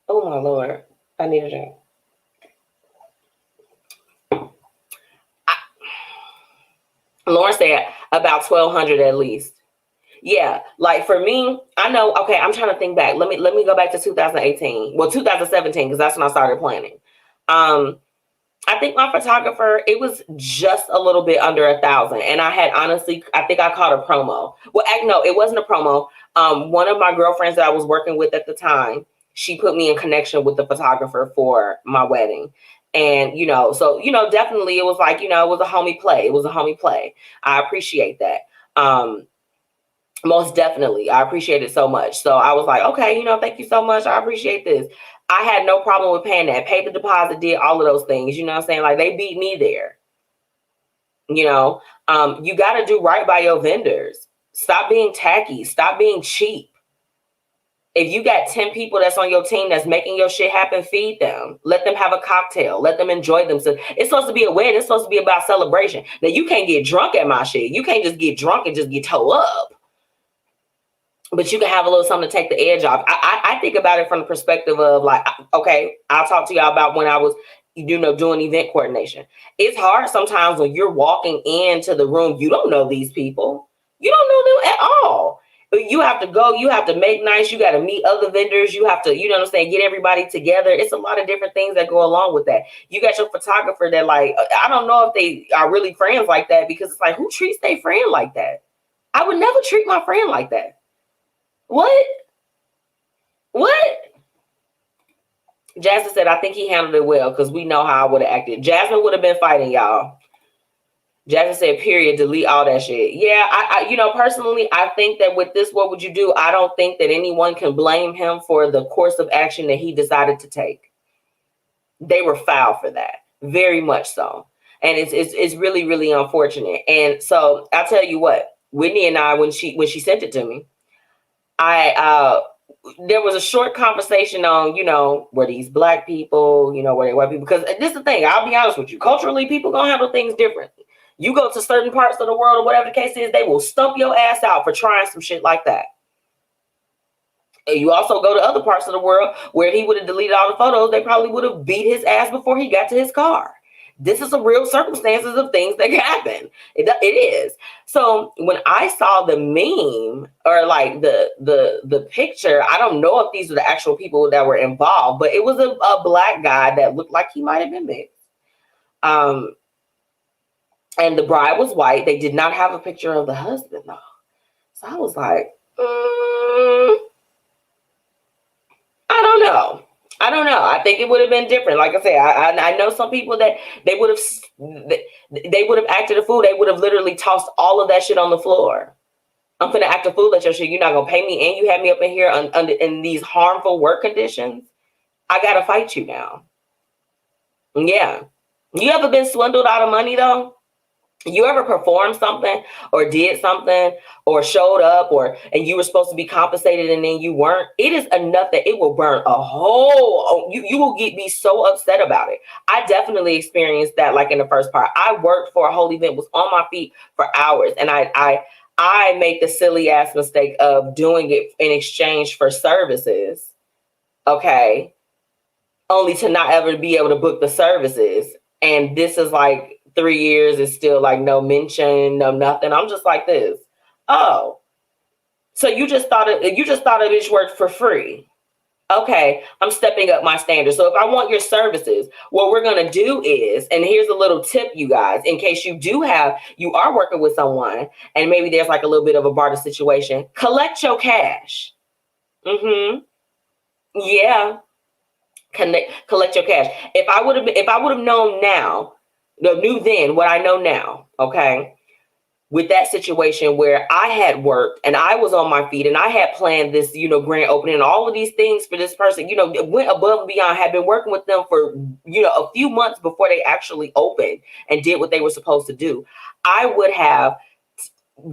Oh my Lord. I need a drink. Lauren said about 1,200 at least. Yeah, like for me, I know. Okay, I'm trying to think back. Let me go back to 2018. Well, 2017, because that's when I started planning. I think my photographer, it was just a little bit under 1,000, and I had honestly, I think I caught a promo. Well, no, it wasn't a promo. One of my girlfriends that I was working with at the time, she put me in connection with the photographer for my wedding. And, so, definitely it was like, it was a homie play. It was a homie play. I appreciate that. Most definitely. I appreciate it so much. So I was like, okay, thank you so much. I appreciate this. I had no problem with paying that. Paid the deposit, did all of those things. You know what I'm saying? Like they beat me there. You got to do right by your vendors. Stop being tacky. Stop being cheap. If you got 10 people that's on your team that's making your shit happen, feed them. Let them have a cocktail. Let them enjoy themselves. It's supposed to be a wedding. It's supposed to be about celebration. Now, you can't get drunk at my shit. You can't just get drunk and just get toe up. But you can have a little something to take the edge off. I think about it from the perspective of like, okay, I'll talk to y'all about when I was, doing event coordination. It's hard sometimes when you're walking into the room. You don't know these people. You don't know them at all. You have to go. You have to make nice. You got to meet other vendors. You have to, get everybody together. It's a lot of different things that go along with that. You got your photographer that like, I don't know if they are really friends like that because it's like, who treats their friend like that? I would never treat my friend like that. What? Jasmine said, I think he handled it well because we know how I would have acted. Jasmine would have been fighting y'all. Jasmine said, period, delete all that shit. Yeah, I personally, I think that with this, what would you do? I don't think that anyone can blame him for the course of action that he decided to take. They were foul for that. Very much so. And it's really, really unfortunate. And so I'll tell you what, Whitney and I, when she sent it to me, there was a short conversation on, were these black people, were they white people? Because this is the thing, I'll be honest with you, culturally, people gonna handle things differently. You go to certain parts of the world or whatever the case is, they will stump your ass out for trying some shit like that. And you also go to other parts of the world where he would have deleted all the photos, they probably would have beat his ass before he got to his car. This is the real circumstances of things that happen. It is. So when I saw the meme or like the picture, I don't know if these were the actual people that were involved, but it was a black guy that looked like he might have been mixed. And the bride was white. They did not have a picture of the husband though. So I was like, I don't know. I think it would have been different. Like I said, I know some people that they would have acted a fool. They would have literally tossed all of that shit on the floor. I'm finna act a fool at your shit. You're not gonna pay me, and you have me up in here in these harmful work conditions. I gotta fight you now. Yeah. You ever been swindled out of money though? You ever performed something or did something or showed up and you were supposed to be compensated and then you weren't? It is enough that it will burn a hole. You will be so upset about it. I definitely experienced that, like in the first part. I worked for a whole event, was on my feet for hours, and I made the silly ass mistake of doing it in exchange for services. Okay. Only to not ever be able to book the services. And this is like 3 years, is still like no mention, no nothing. I'm just like this. Oh, so you just thought a bitch worked for free. Okay, I'm stepping up my standards. So if I want your services, what we're gonna do is, and here's a little tip, you guys, in case you are working with someone and maybe there's like a little bit of a barter situation, collect your cash. Yeah. Collect your cash. If I would have known now, knew then what I know now, okay, with that situation where I had worked and I was on my feet and I had planned this, grand opening and all of these things for this person, went above and beyond, had been working with them for, a few months before they actually opened and did what they were supposed to do, I would have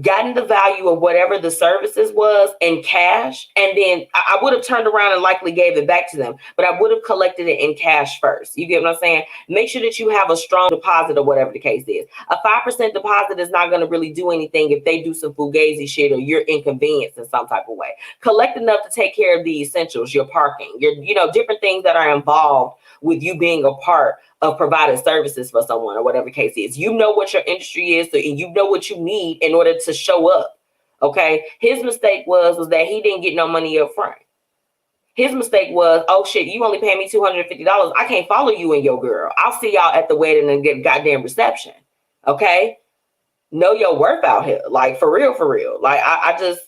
gotten the value of whatever the services was in cash, and then I would have turned around and likely gave it back to them, but I would have collected it in cash first. You get what I'm saying? Make sure that you have a strong deposit or whatever the case is. A 5% deposit is not going to really do anything if they do some fugazi shit or you're inconvenienced in some type of way. Collect enough to take care of the essentials, your parking, your different things that are involved with you being a part of providing services for someone or whatever the case is. You know what your industry is, and you know what you need in order to show up. Okay. His mistake was that he didn't get no money up front. His mistake was, oh shit, you only pay me $250. I can't follow you and your girl. I'll see y'all at the wedding and get goddamn reception. Okay. Know your worth out here. Like for real, for real. Like I just,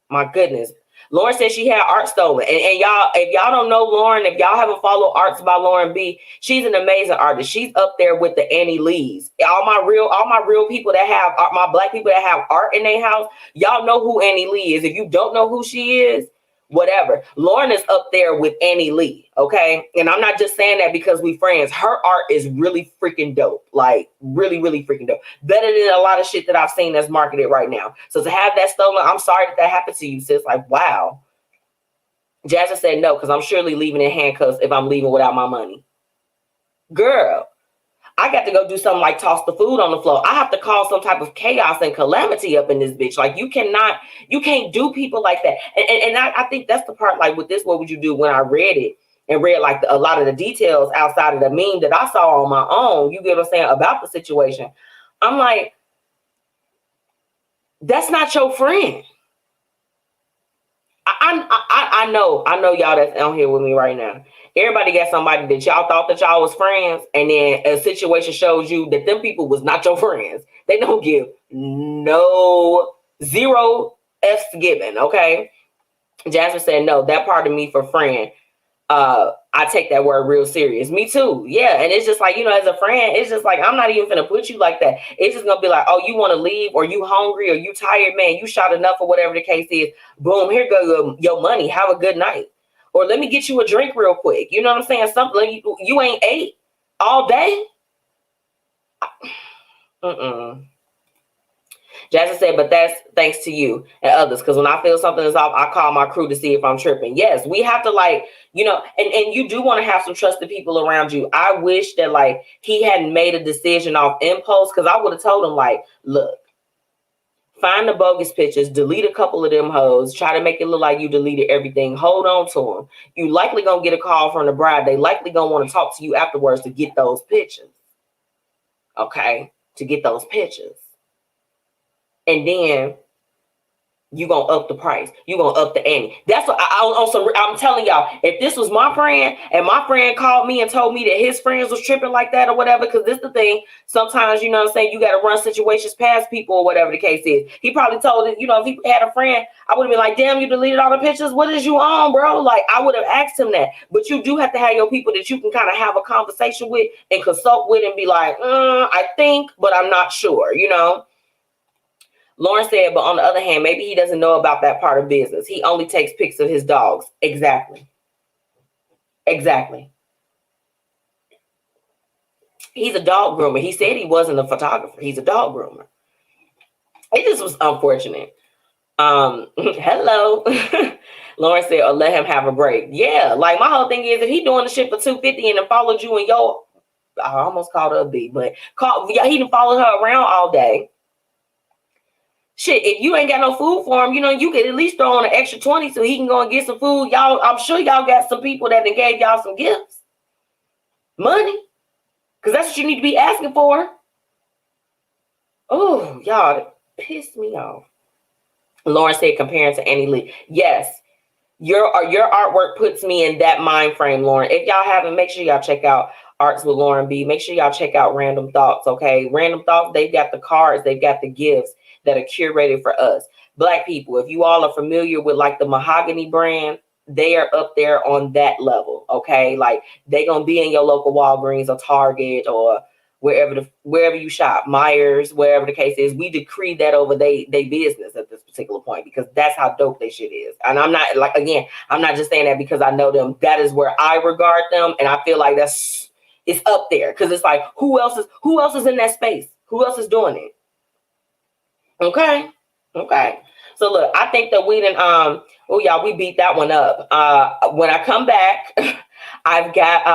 my goodness. Lauren said she had art stolen. And y'all, if y'all don't know Lauren, if y'all haven't followed Arts by Lauren B, she's an amazing artist. She's up there with the Annie Lees. All my real people that have art, my black people that have art in their house, y'all know who Annie Lee is. If you don't know who she is, whatever. Lauren is up there with Annie Lee, okay? And I'm not just saying that because we friends. Her art is really freaking dope. Like, really, really freaking dope. Better than a lot of shit that I've seen that's marketed right now. So to have that stolen, I'm sorry that happened to you, sis. Like, wow. Jasmine said no, because I'm surely leaving in handcuffs if I'm leaving without my money. Girl, I got to go do something like toss the food on the floor. I have to call some type of chaos and calamity up in this bitch. Like you can't do people like that. And I think that's the part, like with this, what would you do? When I read it and read like a lot of the details outside of the meme that I saw on my own, you get what I'm saying, about the situation. I'm like, that's not your friend. I know y'all that's on here with me right now. Everybody got somebody that y'all thought that y'all was friends, and then a situation shows you that them people was not your friends. They don't give zero F's given, okay? Jasmine said, no, that part of me for friend, I take that word real serious. Me too. Yeah. And it's just like, as a friend, it's just like, I'm not even gonna put you like that. It's just gonna be like, oh, you want to leave, or you hungry, or you tired, man, you shot enough, or whatever the case is. Boom, here go your money. Have a good night. Or let me get you a drink real quick. You know what I'm saying? Something like you ain't ate all day. Jasmine said, but that's thanks to you and others. Because when I feel something is off, I call my crew to see if I'm tripping. Yes, we have to and you do want to have some trusted people around you. I wish that like he hadn't made a decision off impulse, because I would have told him like, look, find the bogus pictures, delete a couple of them hoes, try to make it look like you deleted everything. Hold on to them. You likely gonna get a call from the bride. They likely gonna want to talk to you afterwards to get those pictures. Okay, to get those pictures. And then you gonna up the price. You gonna up the ante. That's what I'm telling y'all. If this was my friend and my friend called me and told me that his friends was tripping like that or whatever, because this is the thing. Sometimes, you know what I'm saying, you got to run situations past people or whatever the case is. He probably told it, if he had a friend, I would have been like, damn, you deleted all the pictures. What is you on, bro? Like, I would have asked him that. But you do have to have your people that you can kind of have a conversation with and consult with and be like, I think, but I'm not sure, Lauren said, but on the other hand, maybe he doesn't know about that part of business. He only takes pics of his dogs. Exactly. He's a dog groomer. He said he wasn't a photographer. He's a dog groomer. It just was unfortunate. Hello. Lauren said, or let him have a break. Yeah, like my whole thing is if he doing the shit for $250 and then followed you and I almost called her a B, but he done followed her around all day. Shit, if you ain't got no food for him, you could at least throw on an extra 20 so he can go and get some food. Y'all, I'm sure y'all got some people that done gave y'all some gifts. Money. Because that's what you need to be asking for. Oh, y'all, that pissed me off. Lauren said, comparing to Annie Lee. Yes, your artwork puts me in that mind frame, Lauren. If y'all haven't, make sure y'all check out Arts with Lauren B. Make sure y'all check out Random Thoughts, okay? Random Thoughts, they've got the cards, they've got the gifts that are curated for us. Black people, if you all are familiar with like the Mahogany brand, they are up there on that level, okay? Like they gonna be in your local Walgreens or Target or wherever you shop, Myers, wherever the case is. We decree that over they business at this particular point because that's how dope they shit is. And I'm not I'm not just saying that because I know them. That is where I regard them, and I feel like it's up there because it's like who else is in that space? Who else is doing it? Okay. So look, I think that we didn't we beat that one up. When I come back, I've got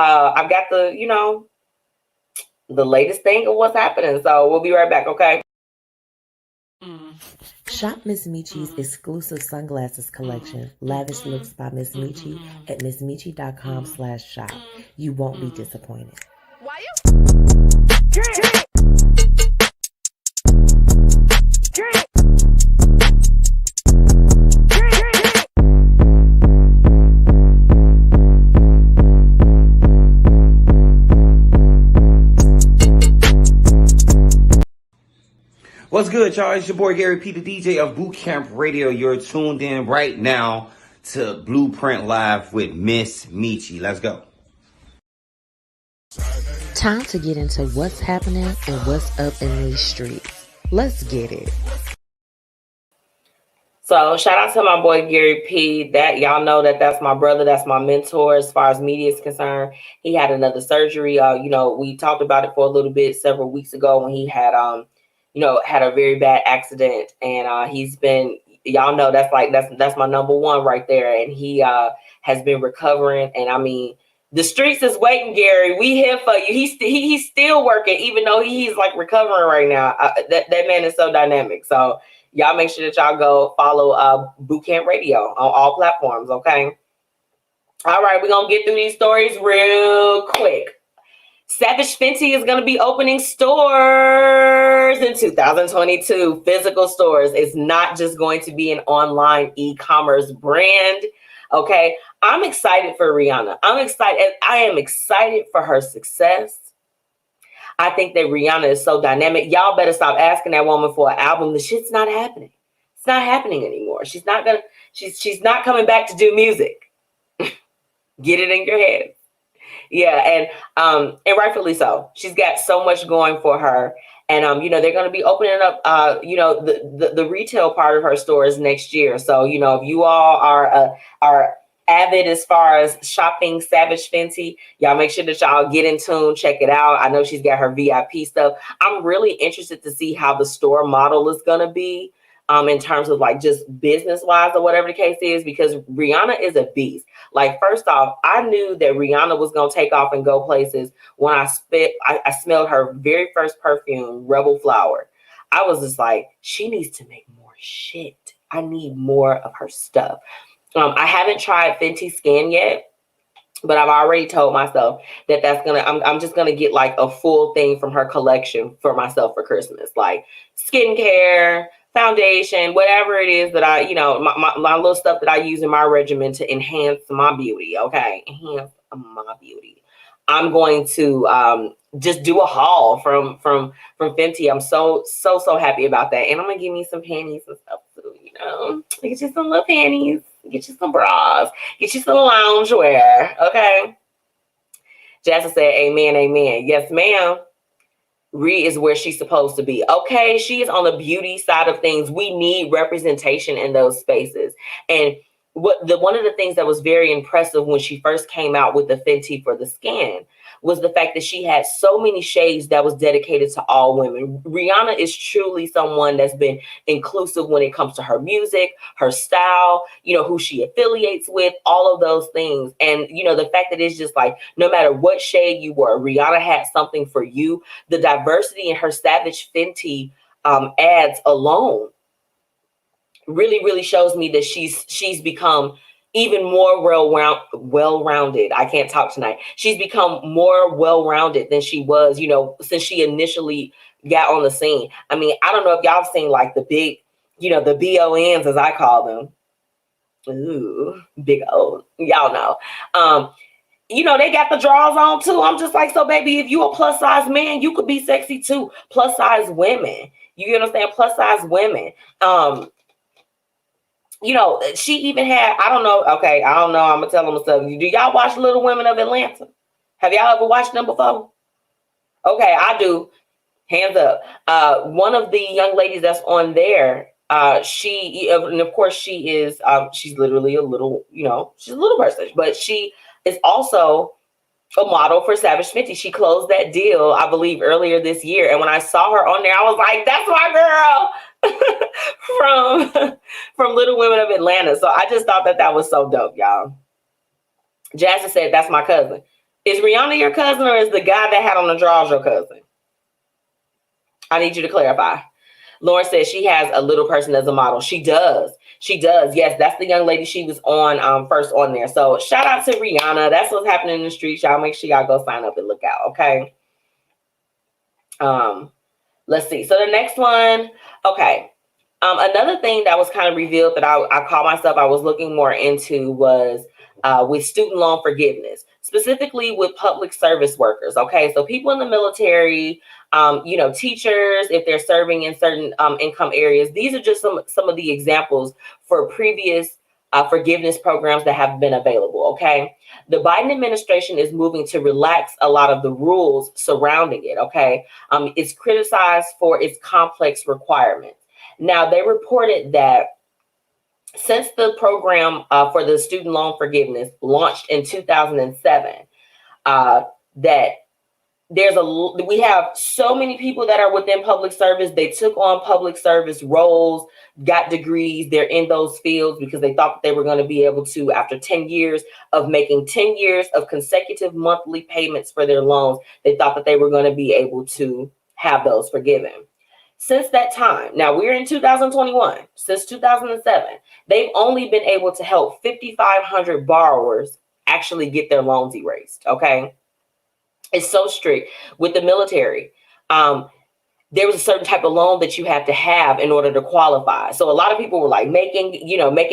the the latest thing of what's happening. So we'll be right back, okay? Shop MzMetchi's exclusive sunglasses collection, Lavish Looks by MzMetchi at MzMetchi.com/shop. You won't be disappointed. What's good, y'all? It's your boy Gary P, the DJ of Boot Camp Radio. You're tuned in right now to Blueprint Live with MzMetchi. Let's go. Time to get into what's happening and what's up in these streets. Let's get it. So shout out to my boy Gary P. That y'all know that's my brother, that's my mentor as far as media is concerned. He had another surgery. We talked about it for a little bit several weeks ago when he had had a very bad accident, and he's been, y'all know that's my number one right there, and he has been recovering. And I mean, the streets is waiting, Gary. We here for you. He's still working, even though he's like recovering right now. That man is so dynamic. So y'all make sure that y'all go follow Boot Camp Radio on all platforms, okay? All right, we're gonna get through these stories real quick. Savage Fenty is going to be opening stores in 2022, physical stores. It's not just going to be an online e-commerce brand. Okay. I'm excited for Rihanna. I am excited for her success. I think that Rihanna is so dynamic. Y'all better stop asking that woman for an album. The shit's not happening. It's not happening anymore. She's not coming back to do music. Get it in your head. Yeah, and rightfully so. She's got so much going for her, and they're going to be opening up the retail part of her stores next year. So if you all are avid as far as shopping Savage Fenty, y'all make sure that y'all get in tune, check it out. I know she's got her VIP stuff. I'm really interested to see how the store model is going to be. In terms of like just business wise or whatever the case is, because Rihanna is a beast. Like, first off, I knew that Rihanna was going to take off and go places when I smelled her very first perfume, Rebel Flower. I was just like, she needs to make more shit. I need more of her stuff. I haven't tried Fenty Skin yet, but I've already told myself that I'm just gonna get like a full thing from her collection for myself for Christmas, like skincare, foundation, whatever it is that I, my little stuff that I use in my regimen to enhance my beauty. Okay, enhance my beauty. I'm going to just do a haul from Fenty. I'm so happy about that, and I'm gonna give me some panties and stuff too. Get you some little panties, get you some bras, get you some loungewear. Okay. Jasmine said, "Amen, amen." Yes, ma'am. Ree is where she's supposed to be. Okay, she is on the beauty side of things. We need representation in those spaces. And one of the things that was very impressive when she first came out with the Fenty for the skin was the fact that she had so many shades that was dedicated to all women. Rihanna is truly someone that's been inclusive when it comes to her music, her style, who she affiliates with, all of those things. And, the fact that it's just like, no matter what shade you were, Rihanna had something for you. The diversity in her Savage Fenty ads alone really, really shows me that she's become even more well-rounded. I can't talk tonight. She's become more well-rounded than she was, since she initially got on the scene. I mean, I don't know if y'all seen like the big, the BONs as I call them. Ooh, big O. Y'all know. They got the draws on too. I'm just like, so baby, if you a plus size man, you could be sexy too. Plus size women. You understand? Plus size women. She even had, I don't know. Okay, I don't know. I'm gonna tell them something. Do y'all watch Little Women of Atlanta? Have y'all ever watched them before? Okay, I do. Hands up. One of the young ladies that's on there, and of course she is, she's literally a little, she's a little person, but she is also a model for Savage Fenty. She closed that deal, I believe, earlier this year. And when I saw her on there, I was like, that's my girl from Little Women of Atlanta. So I just thought that was so dope, y'all. Jasmine said, that's my cousin. Is Rihanna your cousin, or is the guy that had on the drawers your cousin? I need you to clarify. Lauren says she has a little person as a model. She does. Yes, that's the young lady she was on first on there. So shout out to Rihanna. That's what's happening in the streets. Y'all make sure y'all go sign up and look out, okay? Let's see. So the next one, okay. Another thing that was kind of revealed that I caught myself, I was looking more into was with student loan forgiveness, specifically with public service workers. Okay, so people in the military, teachers, if they're serving in certain income areas. These are just some of the examples for previous forgiveness programs that have been available. Okay, the Biden administration is moving to relax a lot of the rules surrounding it. Okay, it's criticized for its complex requirements. Now, they reported that since the program for the student loan forgiveness launched in 2007, that we have so many people that are within public service. They took on public service roles, got degrees. They're in those fields because they thought that they were going to be able to, after 10 years of making 10 years of consecutive monthly payments for their loans, they thought that they were going to be able to have those forgiven. Since that time, now we're in 2021, since 2007, they've only been able to help 5,500 borrowers actually get their loans erased, okay? It's so strict with the military. There was a certain type of loan that you have to have in order to qualify. So a lot of people were like making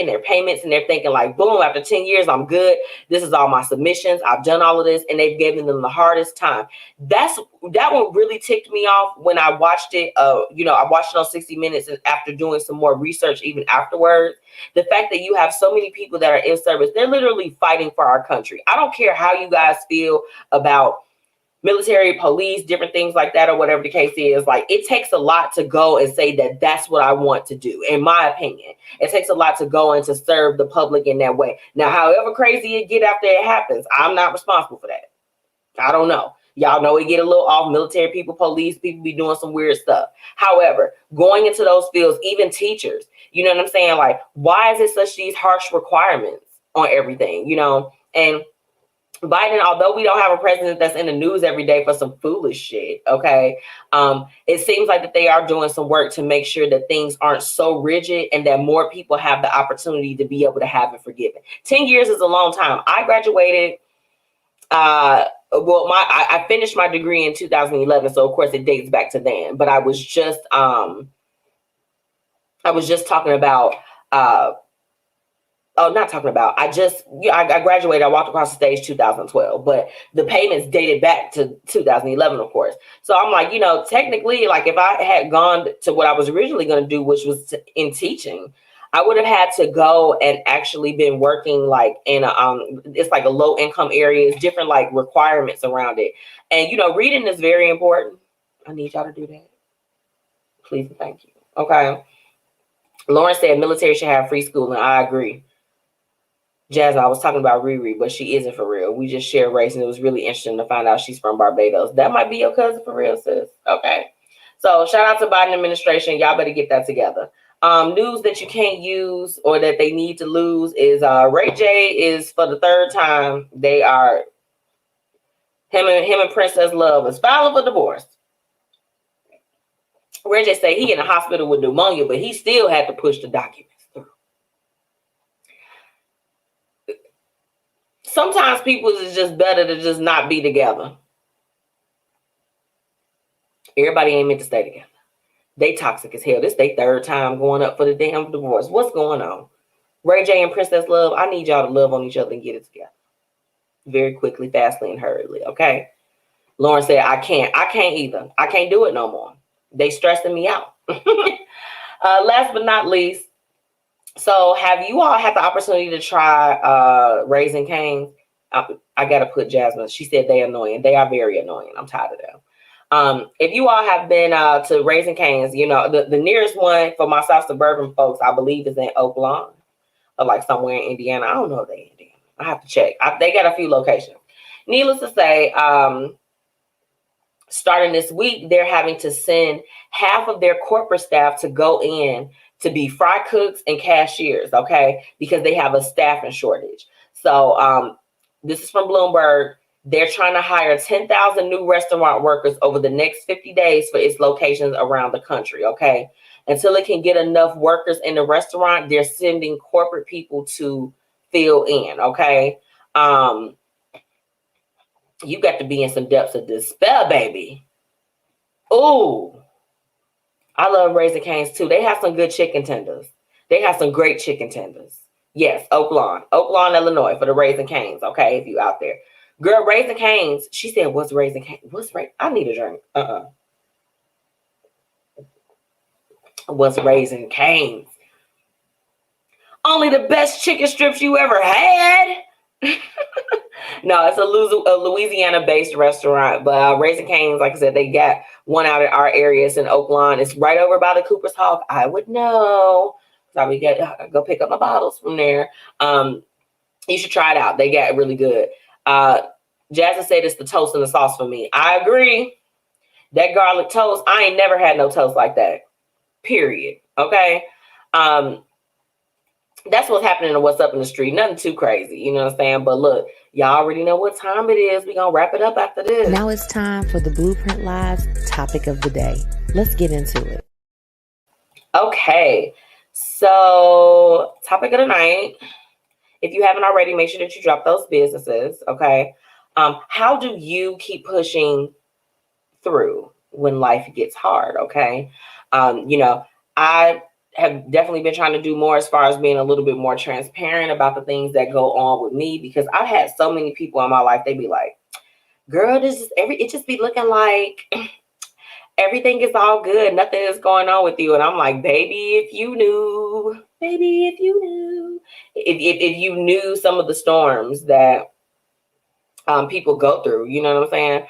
their payments, and they're thinking like, boom, after 10 years, I'm good. This is all my submissions. I've done all of this, and they've given them the hardest time. That one really ticked me off when I watched it. I watched it on 60 Minutes, and after doing some more research, even afterwards, the fact that you have so many people that are in service, they're literally fighting for our country. I don't care how you guys feel about military, police, different things like that, or whatever the case is. Like, it takes a lot to go and say that that's what I want to do. In my opinion, it takes a lot to go and to serve the public in that way. Now, however crazy it get after it happens, I'm not responsible for that. I don't know. Y'all know it get a little off. Military people, police people be doing some weird stuff. However, going into those fields, even teachers, you know what I'm saying? Like, why is it such these harsh requirements on everything, And Biden, although we don't have a president that's in the news every day for some foolish shit, okay, it seems like that they are doing some work to make sure that things aren't so rigid and that more people have the opportunity to be able to have it forgiven. 10 years is a long time. I graduated, I finished my degree in 2011, so of course it dates back to then. But I was just talking about. I graduated, I walked across the stage 2012, but the payments dated back to 2011, of course. So I'm like, technically, like if I had gone to what I was originally going to do, which was in teaching, I would have had to go and actually been working like in it's like a low income area, it's different like requirements around it. And, reading is very important. I need y'all to do that. Please and thank you. Okay. Lauren said military should have free schooling. I agree. Jasmine, I was talking about Riri, but she isn't for real. We just share race, and it was really interesting to find out she's from Barbados. That might be your cousin for real, sis. Okay. So shout out to Biden administration. Y'all better get that together. News that you can't use or that they need to lose is Ray J is for the third time. They are him and Princess Love is filing for divorce. Ray J say he in the hospital with pneumonia, but he still had to push the documents through. Sometimes people is just better to just not be together. Everybody ain't meant to stay together. They toxic as hell. This they third time going up for the damn divorce. What's going on? Ray J and Princess Love, I need y'all to love on each other and get it together. Very quickly, fastly, and hurriedly, okay? Lauren said, I can't either. I can't do it no more. They stressing me out. Last but not least, so have you all had the opportunity to try Raising Cane's? I got to put Jasmine. She said they annoying. They are very annoying. I'm tired of them. If you all have been to Raising Cane's, you know, the nearest one for my South Suburban folks, I believe is in Oak Lawn or like somewhere in Indiana. I don't know if they're in Indiana. I have to check. They got a few locations. Needless to say, starting this week, they're having to send half of their corporate staff to go in to be fry cooks and cashiers, okay? Because they have a staffing shortage. So this is from Bloomberg. They're trying to hire 10,000 new restaurant workers over the next 50 days for its locations around the country, okay? Until it can get enough workers in the restaurant, they're sending corporate people to fill in, okay? You got to be in some depths of despair, baby. Ooh. I love Raising Cane's too. They have some good chicken tenders. They have some great chicken tenders. Yes, Oak Lawn, Illinois for the Raising Cane's, okay, if you out there. Girl, Raising Cane's, she said, what's Raising Cane's? I need a drink. What's Raising Cane's? Only the best chicken strips you ever had. No, it's a Louisiana-based restaurant, but Raising Cane's, like I said, they got one out in our area. It's in Oak Lawn. It's right over by the Cooper's Hawk. I would know. So we go pick up my bottles from there. You should try it out. They got it really good. Jasmine said it's the toast and the sauce for me. I agree. That garlic toast, I ain't never had no toast like that. Period. Okay. That's what's happening and what's up in the street. Nothing too crazy, you know what I'm saying? But look, y'all already know what time it is. We're going to wrap it up after this. Now it's time for the Blueprint Live's topic of the day. Let's get into it. Okay. So, topic of the night. If you haven't already, make sure that you drop those businesses, okay? How do you keep pushing through when life gets hard, okay? I have definitely been trying to do more as far as being a little bit more transparent about the things that go on with me, because I've had so many people in my life, they be like, girl, it just be looking like everything is all good. Nothing is going on with you. And I'm like, baby, if you knew, if you knew some of the storms that people go through, you know what I'm saying?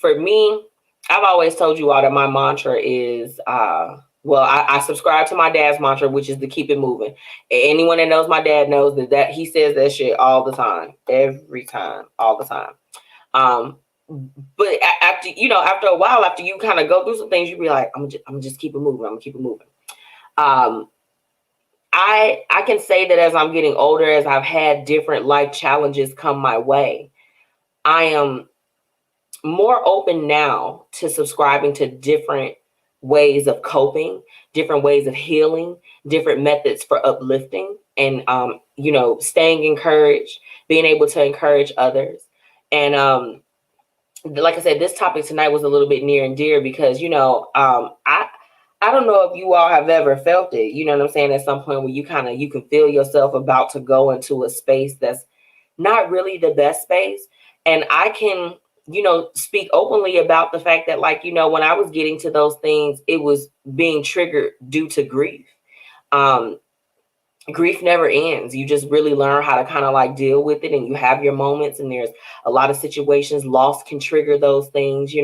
For me, I've always told you all that my mantra is, I subscribe to my dad's mantra, which is to keep it moving. Anyone that knows my dad knows that he says that shit all the time, every time, all the time. But after a while, after you kind of go through some things, you be like, I'm just keep it moving. I'm gonna keep it moving. I can say that as I'm getting older, as I've had different life challenges come my way, I am more open now to subscribing to different ways of coping, different ways of healing, different methods for uplifting and, staying encouraged, being able to encourage others. And like I said, this topic tonight was a little bit near and dear because, I don't know if you all have ever felt it, you know what I'm saying, at some point where you can feel yourself about to go into a space that's not really the best space. And I can, speak openly about the fact that, when I was getting to those things, it was being triggered due to grief. Grief never ends. You just really learn how to deal with it, and you have your moments, and there's a lot of situations. Loss can trigger those things,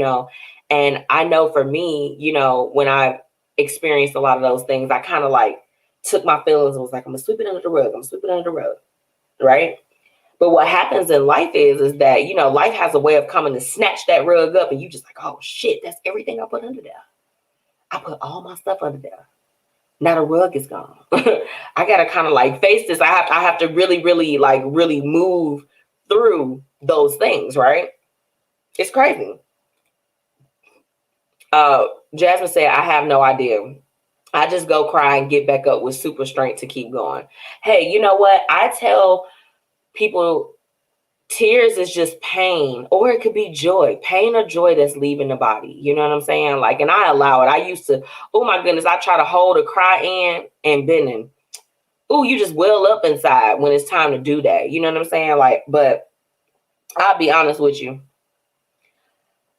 and I know for me, when I experienced a lot of those things, I took my feelings and was like, I'm gonna sweep it under the rug. right? But what happens in life is that, you know, life has a way of coming to snatch that rug up and you just like, oh shit, that's everything I put under there. I put all my stuff under there. Now the rug is gone. I gotta kind of like face this. I have to really, really like really move through those things, right? It's crazy. Jasmine said, I have no idea. I just go cry and get back up with super strength to keep going. Hey, you know what? I tell people tears is just pain, or it could be joy, pain or joy that's leaving the body. You know what I'm saying? Like, and I allow it. I used to, oh my goodness, I try to hold a cry in and bending. Oh, you just well up inside when it's time to do that. You know what I'm saying? Like, but I'll be honest with you.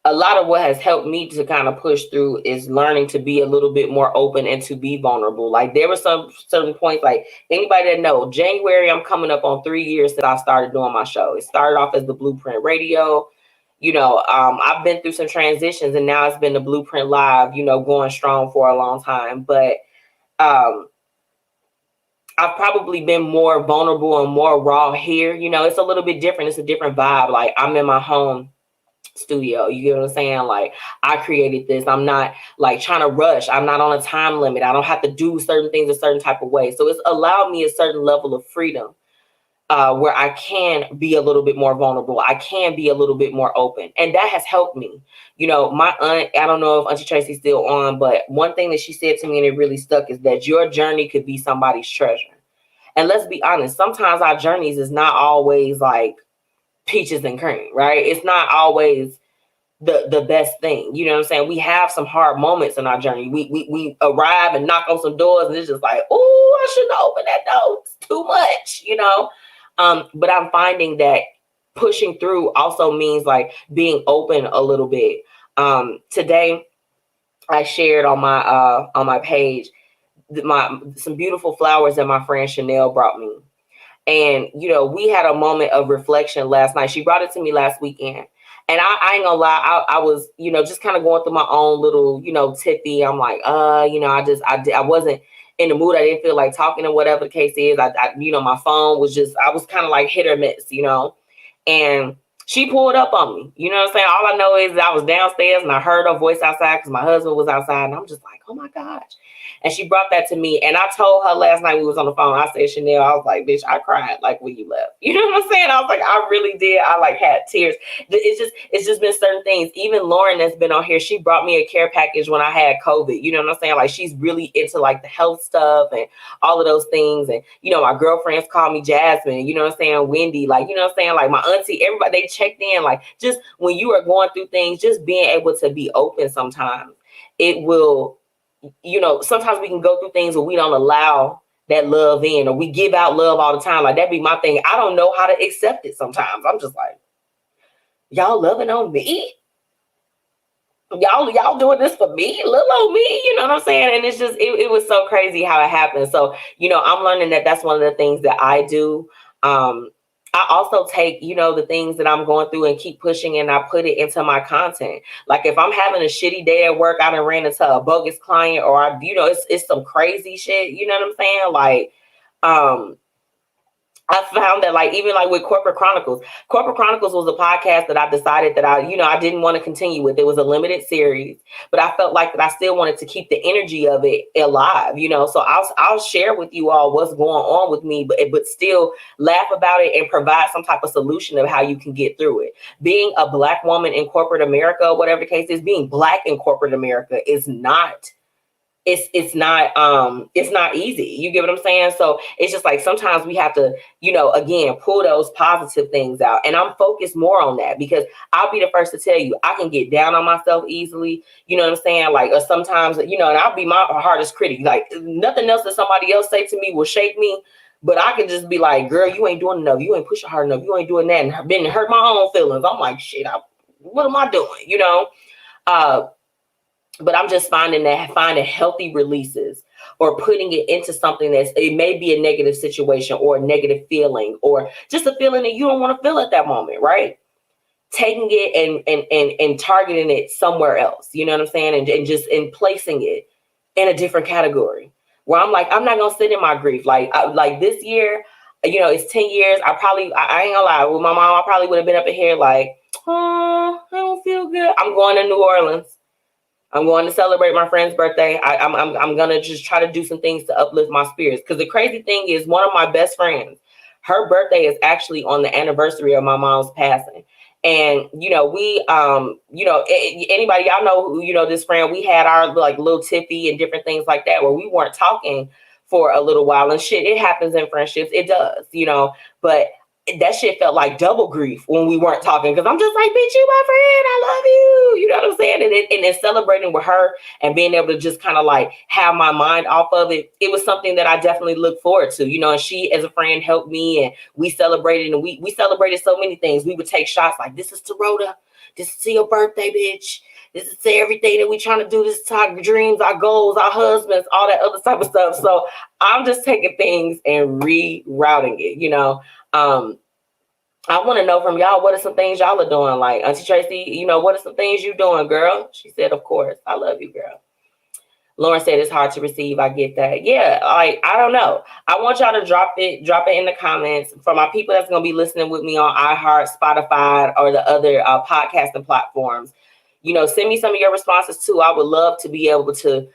A lot of what has helped me to kind of push through is learning to be a little bit more open and to be vulnerable. Like there were some certain points, like anybody that know, January, I'm coming up on 3 years since I started doing my show. It started off as the Blueprint Radio. You know, I've been through some transitions and now it's been the Blueprint Live, you know, going strong for a long time. But I've probably been more vulnerable and more raw here. You know, it's a little bit different. It's a different vibe. Like I'm in my home studio, you get what I'm saying? Like I created this. I'm not like trying to rush. I'm not on a time limit. I don't have to do certain things a certain type of way. So it's allowed me a certain level of freedom where I can be a little bit more vulnerable. I can be a little bit more open. And that has helped me. You know, my aunt, I don't know if Auntie Tracy's still on, but one thing that she said to me and it really stuck is that your journey could be somebody's treasure. And let's be honest, sometimes our journeys is not always like peaches and cream, right? It's not always the best thing. You know what I'm saying? We have some hard moments in our journey. We arrive and knock on some doors and it's just like, oh, I shouldn't have opened that door. It's too much, you know? But I'm finding that pushing through also means like being open a little bit. Today I shared on my page some beautiful flowers that my friend Chanel brought me. And, you know, we had a moment of reflection last night. She brought it to me last weekend. And I ain't gonna lie, I was, you know, just kind of going through my own little, you know, tippy. I'm like, you know, I wasn't in the mood. I didn't feel like talking or whatever the case is. You know, my phone was just, I was kind of like hit or miss, you know. And she pulled up on me. You know what I'm saying? All I know is I was downstairs and I heard her voice outside because my husband was outside. And I'm just like, oh my gosh. And she brought that to me. And I told her last night we was on the phone, I said, Chanel, I was like, bitch, I cried like when you left. You know what I'm saying? I was like, I really did. I like had tears. It's just been certain things. Even Lauren that's been on here, she brought me a care package when I had COVID. You know what I'm saying? Like she's really into like the health stuff and all of those things. And, you know, my girlfriends call me Jasmine, you know what I'm saying? Wendy, like, you know what I'm saying? Like my auntie, everybody, they checked in. Like just when you are going through things, just being able to be open sometimes, it will, you know, sometimes we can go through things where we don't allow that love in, or we give out love all the time. Like that'd be my thing. I don't know how to accept it sometimes. I'm just like, y'all loving on me? Y'all doing this for me, little old me, you know what I'm saying? And it's just, it was so crazy how it happened. So, you know, I'm learning that that's one of the things that I do. I also take, you know, the things that I'm going through and keep pushing and I put it into my content. Like if I'm having a shitty day at work, I done ran into a bogus client or you know, it's some crazy shit. You know what I'm saying? Like, I found that like, even like with Corporate Chronicles was a podcast that I decided that I didn't want to continue with. It was a limited series, but I felt like that I still wanted to keep the energy of it alive, you know? So I'll share with you all what's going on with me, but still laugh about it and provide some type of solution of how you can get through it. Being a Black woman in corporate America, whatever the case is, being Black in corporate America is not, it's not easy. You get what I'm saying? So it's just like sometimes we have to, you know, again, pull those positive things out. And I'm focused more on that because I'll be the first to tell you, I can get down on myself easily. You know what I'm saying? Like, or sometimes, you know, and I'll be my hardest critic. Like nothing else that somebody else say to me will shake me. But I can just be like, girl, you ain't doing enough. You ain't pushing hard enough. You ain't doing that. And been hurt my own feelings. I'm like, shit, what am I doing? You know? But I'm just finding healthy releases or putting it into something it may be a negative situation or a negative feeling or just a feeling that you don't want to feel at that moment, right? Taking it and targeting it somewhere else, you know what I'm saying? And just placing it in a different category where I'm like, I'm not going to sit in my grief. Like this year, it's 10 years. I ain't gonna lie. With my mom, I probably would have been up in here like, oh, I don't feel good. I'm going to New Orleans. I'm going to celebrate my friend's birthday. I'm gonna just try to do some things to uplift my spirits. Because the crazy thing is, one of my best friends, her birthday is actually on the anniversary of my mom's passing. And anybody y'all know who this friend, we had our like little tiffy and different things like that where we weren't talking for a little while, and shit, it happens in friendships, it does, but that shit felt like double grief when we weren't talking, because I'm just like, bitch, you my friend, I love you. You know what I'm saying? And then celebrating with her and being able to just kind of like have my mind off of it, it was something that I definitely look forward to, and she as a friend helped me, and we celebrated, and we celebrated so many things. We would take shots like, this is to Rhoda, this is to your birthday, bitch. This is to everything that we trying to do. This is to our dreams, our goals, our husbands, all that other type of stuff. So I'm just taking things and rerouting it, I want to know from y'all, what are some things y'all are doing? Like, Auntie Tracy, what are some things you doing, girl? She said, of course. I love you, girl. Lauren said it's hard to receive. I get that. Yeah, like, I don't know. I want y'all to drop it in the comments. For my people that's going to be listening with me on iHeart, Spotify, or the other podcasting platforms, send me some of your responses too. I would love to be able to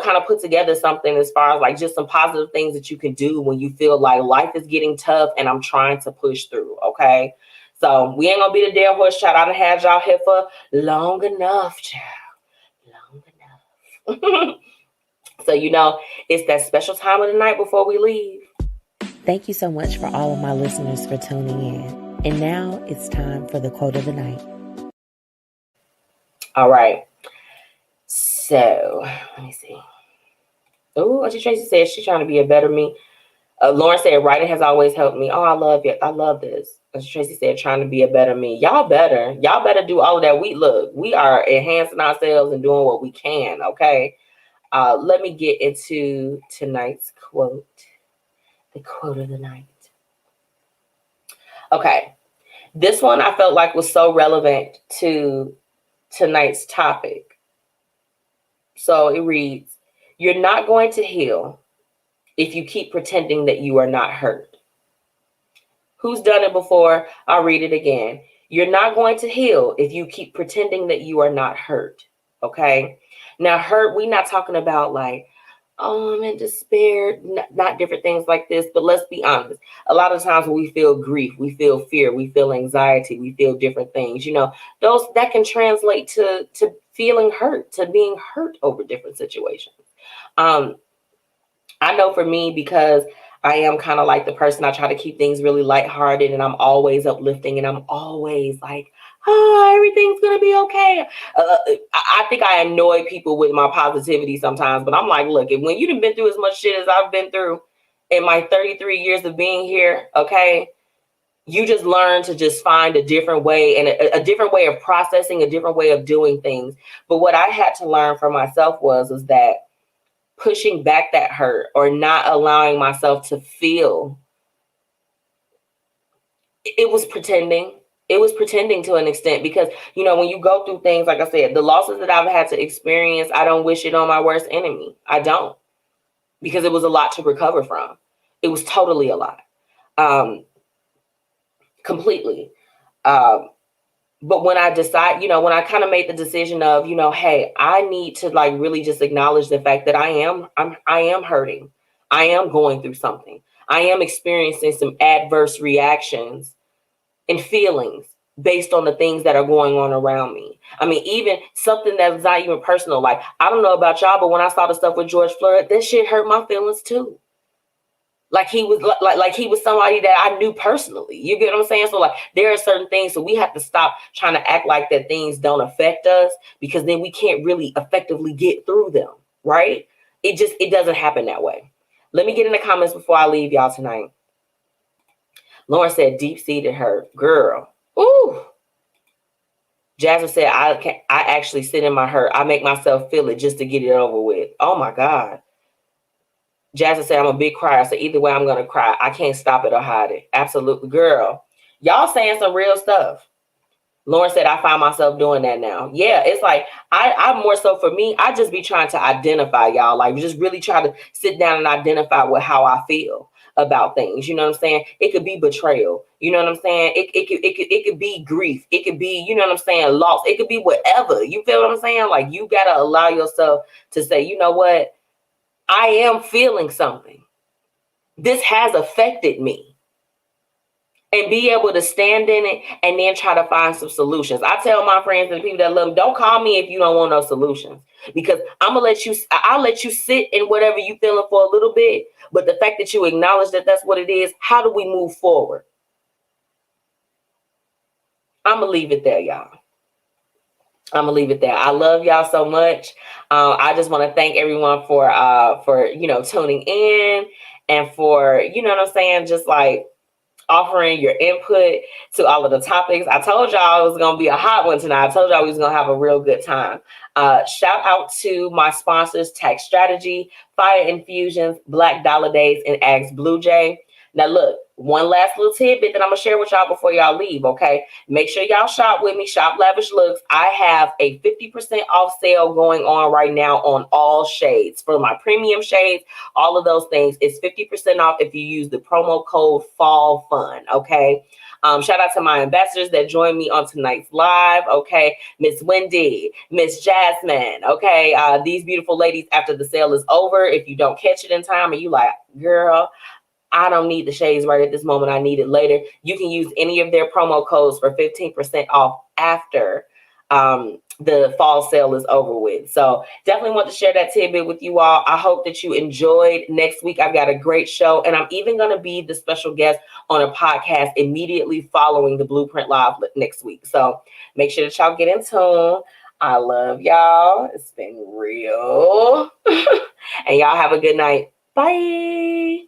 kind of put together something as far as like just some positive things that you can do when you feel like life is getting tough and I'm trying to push through. Okay. So we ain't gonna be the damn horse, child. I done had y'all here for long enough, child. Long enough. So, it's that special time of the night before we leave. Thank you so much for all of my listeners for tuning in. And now it's time for the quote of the night. All right. So let me see. Oh, Auntie Tracy said she's trying to be a better me. Lauren said writing has always helped me. Oh, I love it. I love this. Auntie Tracy said trying to be a better me. Y'all better do all of that. We are enhancing ourselves and doing what we can. Okay. Let me get into tonight's quote. The quote of the night. Okay. This one I felt like was so relevant to tonight's topic. So it reads, you're not going to heal if you keep pretending that you are not hurt. Who's done it before? I'll read it again. You're not going to heal if you keep pretending that you are not hurt. Okay. Now, hurt, we're not talking about like, oh, I'm in despair, not different things like this. But let's be honest. A lot of times when we feel grief, we feel fear, we feel anxiety, we feel different things, those that can translate to feeling hurt, to being hurt over different situations. I know for me, because I am kind of like the person, I try to keep things really lighthearted, and I'm always uplifting, and I'm always like, oh, everything's going to be okay. I think I annoy people with my positivity sometimes, but I'm like, look, when you've been through as much shit as I've been through in my 33 years of being here, okay, you just learn to just find a different way, and a different way of processing, a different way of doing things. But what I had to learn for myself was that pushing back that hurt, or not allowing myself to feel, it was pretending. It was pretending to an extent, because, when you go through things, like I said, the losses that I've had to experience, I don't wish it on my worst enemy. I don't, because it was a lot to recover from. It was totally a lot. Completely. But when I decide, when I kind of made the decision of, hey, I need to like really just acknowledge the fact that I am hurting. I am going through something. I am experiencing some adverse reactions and feelings based on the things that are going on around me. I mean, even something that's not even personal. Like, I don't know about y'all, but when I saw the stuff with George Floyd, that shit hurt my feelings too. Like he was like he was somebody that I knew personally. You get what I'm saying? So like there are certain things, so we have to stop trying to act like that things don't affect us, because then we can't really effectively get through them, right? It doesn't happen that way. Let me get in the comments before I leave y'all tonight. Lauren said deep-seated hurt. Girl. Ooh. Jasmine said I actually sit in my hurt. I make myself feel it just to get it over with. Oh my God. Jasmine said, I'm a big crier, so either way I'm going to cry. I can't stop it or hide it. Absolutely. Girl, y'all saying some real stuff. Lauren said, I find myself doing that now. Yeah, it's like, I more so for me, I just be trying to identify, y'all. Like, just really try to sit down and identify with how I feel. about things. You know what I'm saying? It could be betrayal. You know what I'm saying? It could be grief. It could be, you know what I'm saying, loss. It could be whatever. You feel what I'm saying? Like, you got to allow yourself to say, you know what? I am feeling something. This has affected me. And be able to stand in it and then try to find some solutions. I tell my friends and the people that love me, don't call me if you don't want no solutions, because I'll let you sit in whatever you feeling for a little bit. But the fact that you acknowledge that that's what it is, how do we move forward? I'm going to leave it there, y'all. I'm gonna leave it there. I love y'all so much. I just want to thank everyone for tuning in, and for, you know what I'm saying, just like offering your input to all of the topics. I told y'all it was going to be a hot one tonight. I told y'all we was going to have a real good time. Shout out to my sponsors, Tax Strategy, Fiya Infusions, Black Dollar Days, and Ask BlueJae. Now, look, one last little tidbit that I'm going to share with y'all before y'all leave, okay? Make sure y'all shop with me, Shop Lavish Looks. I have a 50% off sale going on right now on all shades. For my premium shades, all of those things, it's 50% off if you use the promo code FALLFUN, okay? Shout out to my ambassadors that joined me on tonight's live, okay? Miss Wendy, Miss Jasmine, okay? These beautiful ladies, after the sale is over, if you don't catch it in time and you like, girl, I don't need the shades right at this moment, I need it later, you can use any of their promo codes for 15% off after the fall sale is over with. So definitely want to share that tidbit with you all. I hope that you enjoyed. Next week, I've got a great show, and I'm even going to be the special guest on a podcast immediately following the Blueprint Live next week. So make sure that y'all get in tune. I love y'all. It's been real. And y'all have a good night. Bye.